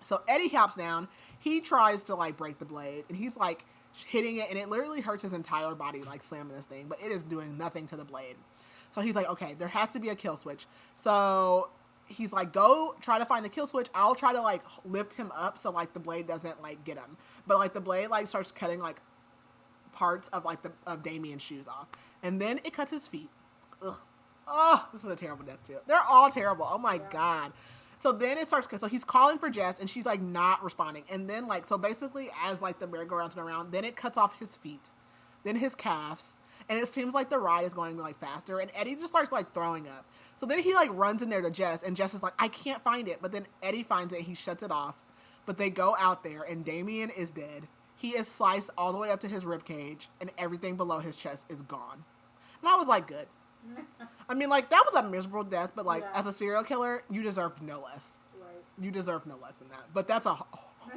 So Eddie hops down. He tries to like break the blade, and he's like hitting it, and it literally hurts his entire body like slamming this thing, but it is doing nothing to the blade. So he's like, okay, there has to be a kill switch. So he's like, go try to find the kill switch. I'll try to like lift him up so like the blade doesn't like get him. But like the blade like starts cutting like parts of like of Damien's shoes off, and then it cuts his feet. Ugh. Oh, this is a terrible death too. They're all terrible. Oh my god. So then it starts. So he's calling for Jess, and she's like not responding. And then like so basically, as like the merry-go-round's going around, then it cuts off his feet, then his calves, and it seems like the ride is going like faster. And Eddie just starts like throwing up. So then he like runs in there to Jess, and Jess is like, I can't find it. But then Eddie finds it. He shuts it off. But they go out there, and Damien is dead. He is sliced all the way up to his rib cage, and everything below his chest is gone. And I was like, good. I mean, like, that was a miserable death, but, like, as a serial killer, you deserved no less. Right. You deserve no less than that. But that's a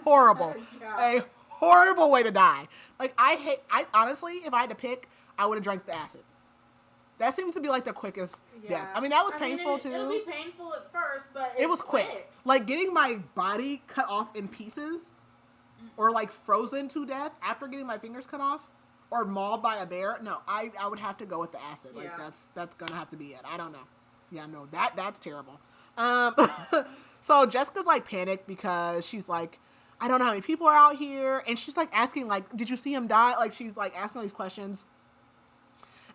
horrible, a horrible way to die. Like, I honestly, if I had to pick, I would have drank the acid. That seems to be, like, the quickest death. I mean, that was painful, too. It'll be painful at first, but it was quick. Like, getting my body cut off in pieces or, like, frozen to death after getting my fingers cut off. Or mauled by a bear? No, I would have to go with the acid. Like that's gonna have to be it. I don't know. Yeah, no, that's terrible. So Jessica's like panicked because she's like, I don't know how many people are out here, and she's like asking like, did you see him die? Like she's like asking all these questions,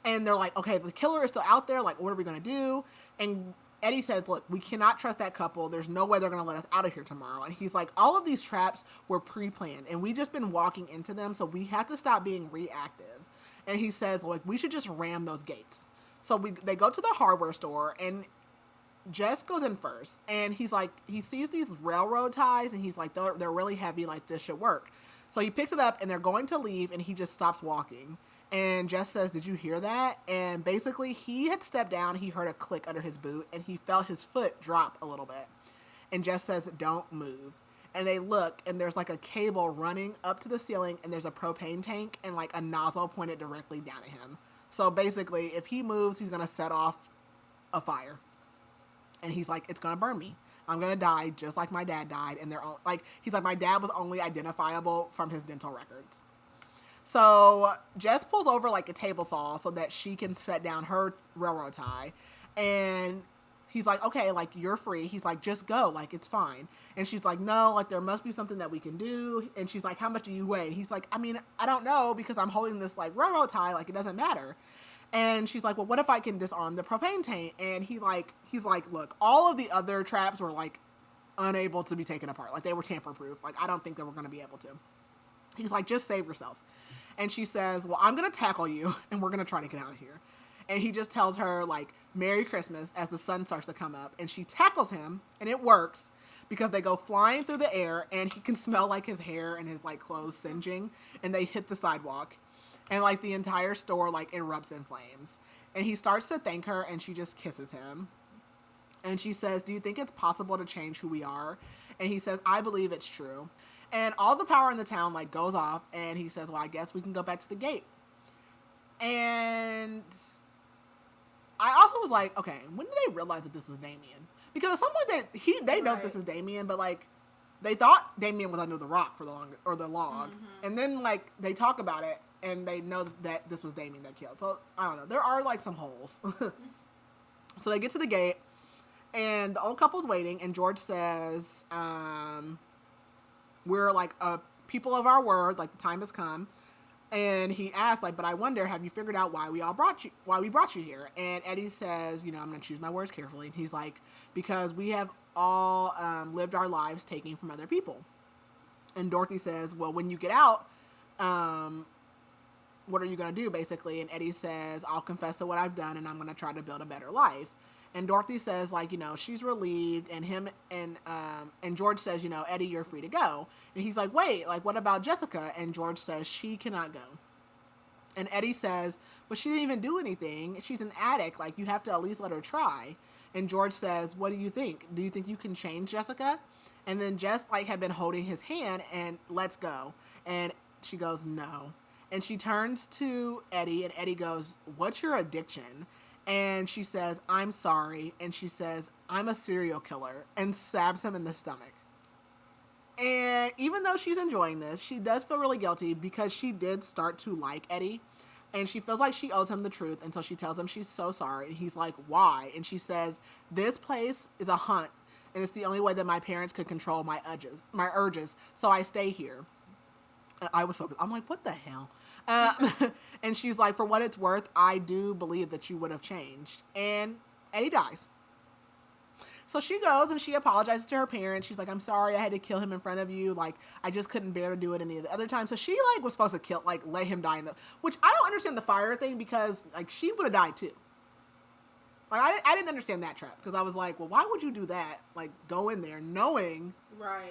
and they're like, okay, the killer is still out there. Like, what are we gonna do? And Eddie says, look, we cannot trust that couple. There's no way they're going to let us out of here tomorrow. And he's like, all of these traps were pre-planned, and we just been walking into them, so we have to stop being reactive. And he says, like, we should just ram those gates. So they go to the hardware store, and Jess goes in first. And he's like, he sees these railroad ties, and he's like, they're really heavy, like, this should work. So he picks it up, and they're going to leave, and he just stops walking. And Jess says, did you hear that? And basically, he had stepped down. He heard a click under his boot, and he felt his foot drop a little bit. And Jess says, don't move. And they look, and there's like a cable running up to the ceiling, and there's a propane tank and like a nozzle pointed directly down at him. So basically, if he moves, he's going to set off a fire. And he's like, it's going to burn me. I'm going to die just like my dad died. And they're all, like, he's like, my dad was only identifiable from his dental records. So Jess pulls over like a table saw so that she can set down her railroad tie. And he's like, okay, like you're free. He's like, just go. Like, it's fine. And she's like, no, like there must be something that we can do. And she's like, how much do you weigh? And he's like, I mean, I don't know because I'm holding this like railroad tie. Like it doesn't matter. And she's like, well, what if I can disarm the propane tank? And he's like, look, all of the other traps were like unable to be taken apart. Like they were tamper proof. Like I don't think they were going to be able to. He's like, just save yourself. And she says, well, I'm going to tackle you, and we're going to try to get out of here. And he just tells her, like, Merry Christmas as the sun starts to come up. And she tackles him, and it works because they go flying through the air, and he can smell, like, his hair and his, like, clothes singeing. And they hit the sidewalk. And, like, the entire store, like, erupts in flames. And he starts to thank her, and she just kisses him. And she says, do you think it's possible to change who we are? And he says, I believe it's true. And all the power in the town, like, goes off, and he says, well, I guess we can go back to the gate. And I also was like, okay, when did they realize that this was Damien? Because at some point, they know this is Damien, but, like, they thought Damien was under the rock for the log. Mm-hmm. And then, like, they talk about it, and they know that this was Damien that killed. So, I don't know. There are, like, some holes. So they get to the gate, and the old couple's waiting, and George says, we're like people of our word, like the time has come. And he asks, like, but I wonder, have you figured out why we brought you here? And Eddie says, you know, I'm going to choose my words carefully. And he's like, because we have all lived our lives taking from other people. And Dorothy says, well, when you get out, what are you going to do, basically? And Eddie says, I'll confess to what I've done, and I'm going to try to build a better life. And Dorothy says, like, you know, she's relieved, and George says, you know, Eddie, you're free to go. And he's like, wait, like, what about Jessica? And George says, she cannot go. And Eddie says, but she didn't even do anything. She's an addict. Like, you have to at least let her try. And George says, what do you think? Do you think you can change Jessica? And then Jess like had been holding his hand and lets go. And she goes, no. And she turns to Eddie and Eddie goes, what's your addiction? And she says, I'm sorry. And she says, I'm a serial killer, and stabs him in the stomach. And even though she's enjoying this, she does feel really guilty because she did start to like Eddie. And she feels like she owes him the truth until she tells him she's so sorry. And he's like, why? And she says, this place is a hunt. And it's the only way that my parents could control my urges. So I stay here. And I'm like, what the hell? And she's like, for what it's worth, I do believe that you would have changed. And Eddie dies. So she goes and she apologizes to her parents. She's like, I'm sorry I had to kill him in front of you. Like, I just couldn't bear to do it any of the other times. So she, like, was supposed to let him die which I don't understand the fire thing because, like, she would have died too. Like, I didn't understand that trap because I was like, well, why would you do that? Like, go in there knowing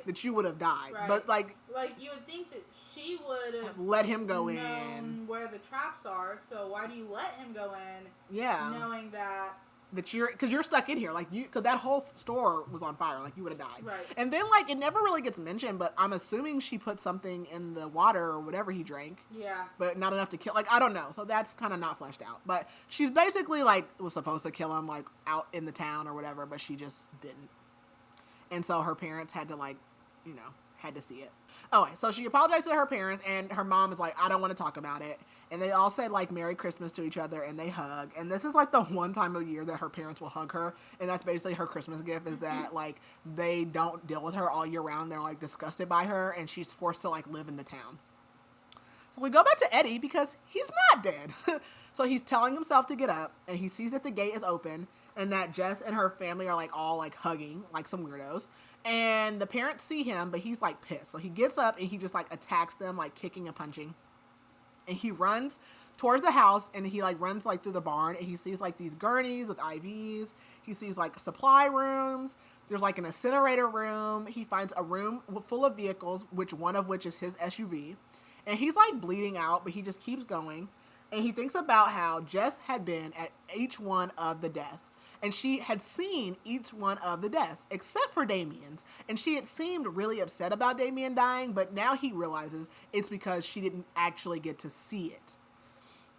that you would have died. Right. But, like, you would think that she would have let him go in where the traps are. So why do you let him go in? Yeah. Knowing that because you're stuck in here, like because that whole store was on fire, like you would have died. Right. And then like it never really gets mentioned, but I'm assuming she put something in the water or whatever he drank. Yeah. But not enough to kill. Like I don't know, so that's kind of not fleshed out. But she's basically like was supposed to kill him like out in the town or whatever, but she just didn't. And so her parents had to had to see it. Oh, so she apologized to her parents, and her mom is like, I don't want to talk about it. And they all say, like, Merry Christmas to each other, and they hug. And this is, like, the one time of year that her parents will hug her. And that's basically her Christmas gift is that, like, they don't deal with her all year round. They're, like, disgusted by her, and she's forced to, like, live in the town. So we go back to Eddie because he's not dead. So he's telling himself to get up, and he sees that the gate is open, and that Jess and her family are, like, all, like, hugging, like some weirdos. And the parents see him, but he's, like, pissed. So he gets up, and he just, like, attacks them, like, kicking and punching. And he runs towards the house, and he, like, runs, like, through the barn, and he sees, like, these gurneys with IVs. He sees, like, supply rooms. There's, like, an incinerator room. He finds a room full of vehicles, one of which is his SUV. And he's, like, bleeding out, but he just keeps going. And he thinks about how Jess had been at each one of the deaths. And she had seen each one of the deaths, except for Damien's. And she had seemed really upset about Damien dying, but now he realizes it's because she didn't actually get to see it.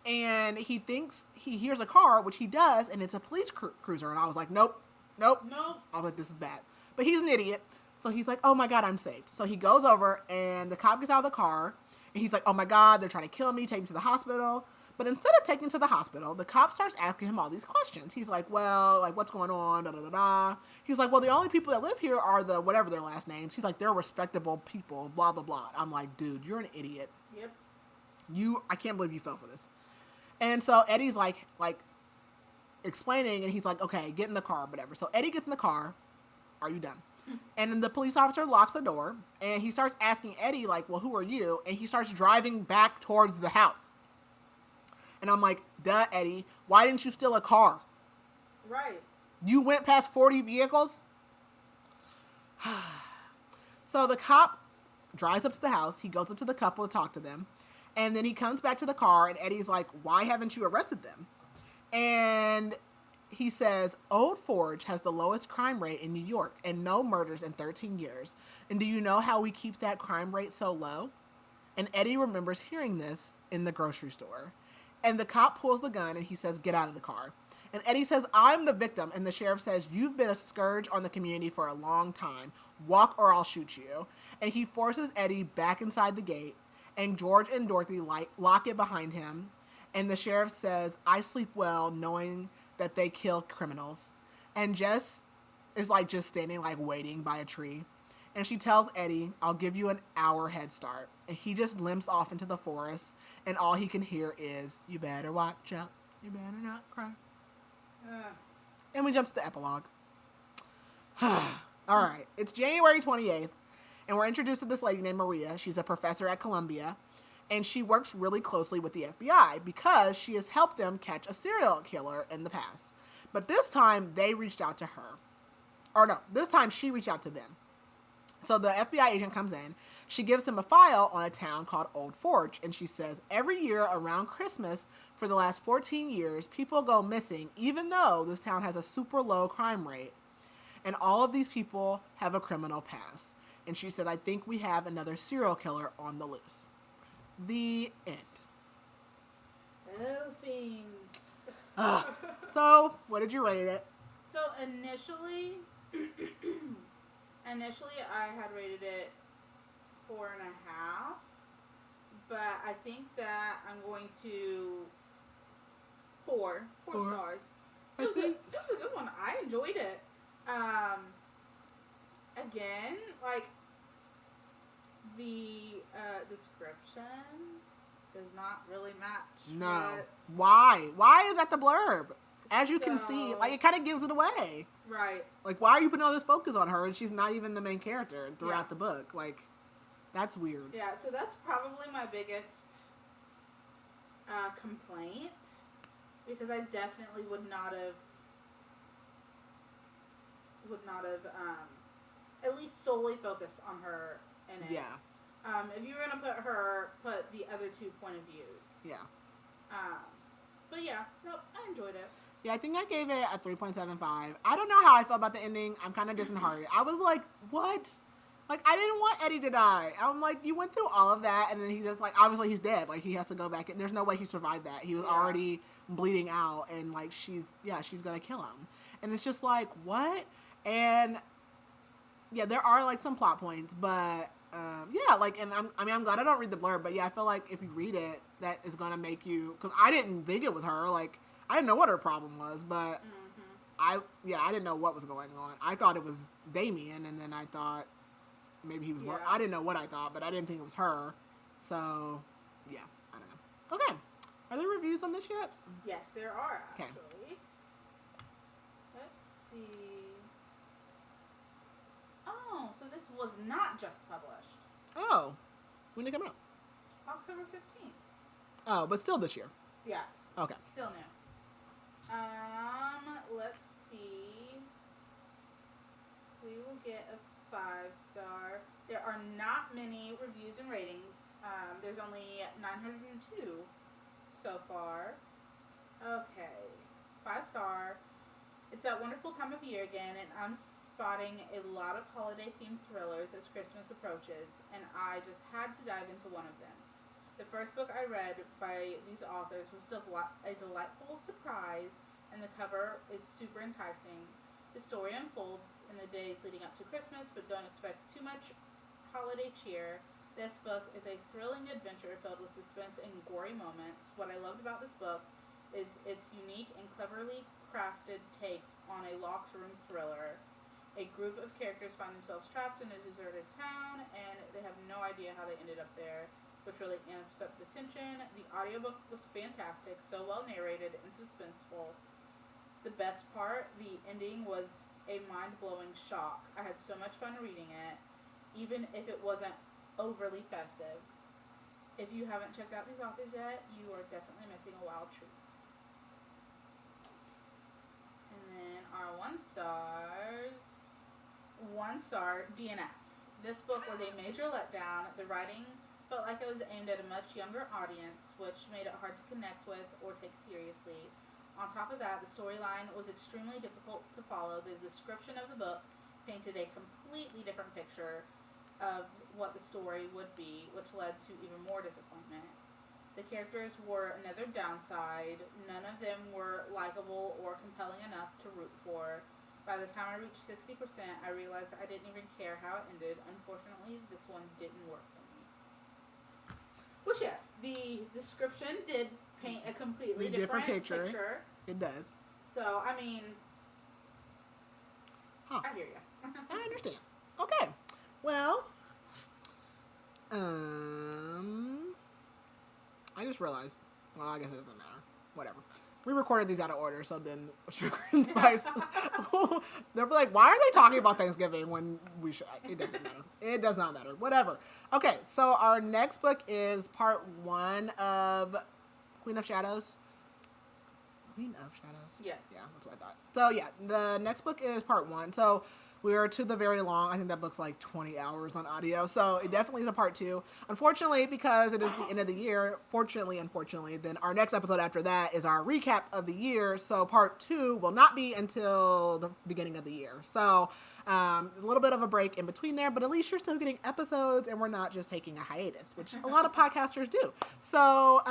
And he thinks he hears a car, which he does, and it's a police cruiser. And I was like, nope. I was like, this is bad. But he's an idiot. So he's like, oh my God, I'm saved. So he goes over, and the cop gets out of the car, and he's like, oh my God, they're trying to kill me, take me to the hospital. But instead of taking him to the hospital, the cop starts asking him all these questions. He's like, well, like, what's going on, da-da-da-da. He's like, well, the only people that live here are the whatever their last names. He's like, they're respectable people, blah, blah, blah. I'm like, dude, you're an idiot. Yep. I can't believe you fell for this. And so Eddie's like explaining, and he's like, okay, get in the car, whatever. So Eddie gets in the car. Are you done? And then the police officer locks the door, and he starts asking Eddie, like, well, who are you? And he starts driving back towards the house. And I'm like, duh, Eddie, why didn't you steal a car? Right. You went past 40 vehicles? So the cop drives up to the house. He goes up to the couple to talk to them. And then he comes back to the car, and Eddie's like, why haven't you arrested them? And he says, Old Forge has the lowest crime rate in New York and no murders in 13 years. And do you know how we keep that crime rate so low? And Eddie remembers hearing this in the grocery store. And the cop pulls the gun, and he says, get out of the car. And Eddie says, I'm the victim. And the sheriff says, you've been a scourge on the community for a long time. Walk or I'll shoot you. And he forces Eddie back inside the gate. And George and Dorothy lock it behind him. And the sheriff says, I sleep well knowing that they kill criminals. And Jess is like just standing like waiting by a tree. And she tells Eddie, I'll give you an hour head start. And he just limps off into the forest. And all he can hear is, you better watch out. You better not cry. And we jump to the epilogue. All right. It's January 28th. And we're introduced to this lady named Maria. She's a professor at Columbia. And she works really closely with the FBI because she has helped them catch a serial killer in the past. But this time, they reached out to her. Or no, this time she reached out to them. So the FBI agent comes in. She gives him a file on a town called Old Forge. And she says, every year around Christmas, for the last 14 years, people go missing, even though this town has a super low crime rate. And all of these people have a criminal past. And she said, I think we have another serial killer on the loose. The end. Elfing. So, what did you rate it? So initially I had rated it 4.5, but I think that I'm going to four stars. It was a good one. I enjoyed it. Again, like the description does not really match. No. Why? Why is that the blurb? As you can So- see, like, it kind of gives it away. Right. Like, why are you putting all this focus on her and she's not even the main character throughout Yeah. the book? Like, that's weird. Yeah, so that's probably my biggest complaint, because I definitely would not have at least solely focused on her in it. Yeah. If you were gonna put the other two point of views. Yeah. But yeah, nope, I enjoyed it. Yeah, I think I gave it a 3.75. I don't know how I felt about the ending. I'm kind of disheartened. I was like, what? Like, I didn't want Eddie to die. I'm like, you went through all of that, and then he just, like, obviously he's dead. Like, he has to go back. And there's no way he survived that. He was already bleeding out, and, like, she's going to kill him. And it's just like, what? And, yeah, there are, like, some plot points, but, yeah, like, and I'm glad I don't read the blurb, but, yeah, I feel like if you read it, that is going to make you, because I didn't think it was her. Like, I didn't know what her problem was, but I didn't know what was going on. I thought it was Damien, and then I thought maybe he was more. I didn't know what I thought, but I didn't think it was her. So, yeah, I don't know. Okay, are there reviews on this yet? Yes, there are, Okay. actually. Let's see. Oh, so this was not just published. Oh, when did it come out? October 15th. Oh, but still this year. Yeah, Okay. still new. Let's see. We will get a 5-star. There are not many reviews and ratings. There's only 902 so far. Okay. 5-star. It's that wonderful time of year again, and I'm spotting a lot of holiday-themed thrillers as Christmas approaches, and I just had to dive into one of them. The first book I read by these authors was a delightful surprise, and the cover is super enticing. The story unfolds in the days leading up to Christmas, but don't expect too much holiday cheer. This book is a thrilling adventure filled with suspense and gory moments. What I loved about this book is its unique and cleverly crafted take on a locked room thriller. A group of characters find themselves trapped in a deserted town, and they have no idea how they ended up there, which really amps up the tension. The audiobook was fantastic, so well narrated and suspenseful. The best part, the ending, was a mind-blowing shock. I had so much fun reading it, even if it wasn't overly festive. If you haven't checked out these authors yet, you are definitely missing a wild treat. And then our 1-star DNF. This book was a major letdown. The writing felt like it was aimed at a much younger audience, which made it hard to connect with or take seriously. On top of that, the storyline was extremely difficult to follow. The description of the book painted a completely different picture of what the story would be, which led to even more disappointment. The characters were another downside. None of them were likable or compelling enough to root for. By the time I reached 60%, I realized I didn't even care how it ended. Unfortunately, this one didn't work for me. Which, yes, the description did paint a completely different picture. It does. So, I mean, I hear you. I understand. Okay. Well, I just realized, well, I guess it doesn't matter. Whatever. We recorded these out of order, so then Sugar and Spice, they're like, why are they talking about Thanksgiving when we should? It doesn't matter. It does not matter. Whatever. Okay, so our next book is part 1 of Queen of Shadows. Queen of Shadows? Yes. Yeah, that's what I thought. So, yeah, the next book is part 1. So, We are to the very long. I think that book's like 20 hours on audio, so it definitely is a part 2. Unfortunately, because it is the end of the year, unfortunately, then our next episode after that is our recap of the year. So part 2 will not be until the beginning of the year. So a little bit of a break in between there, but at least you're still getting episodes, and we're not just taking a hiatus, which a lot of podcasters do. So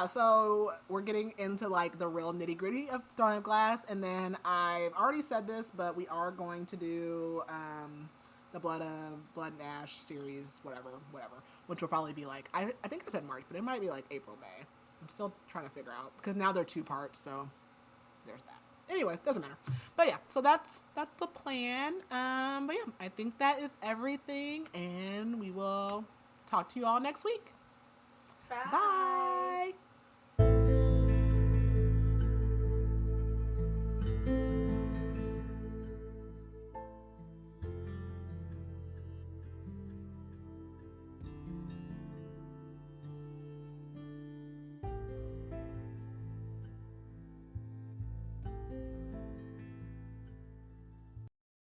so we're getting into like the real nitty gritty of Throne of Glass, and then I've already said this, but we are going to do the Blood and Ash series, whatever, which will probably be like I think I said March, but it might be like April, May. I'm still trying to figure out because now they're 2 parts, so there's that. Anyways, doesn't matter. But yeah, so that's the plan. But yeah, I think that is everything, and we will talk to you all next week. Bye. Bye.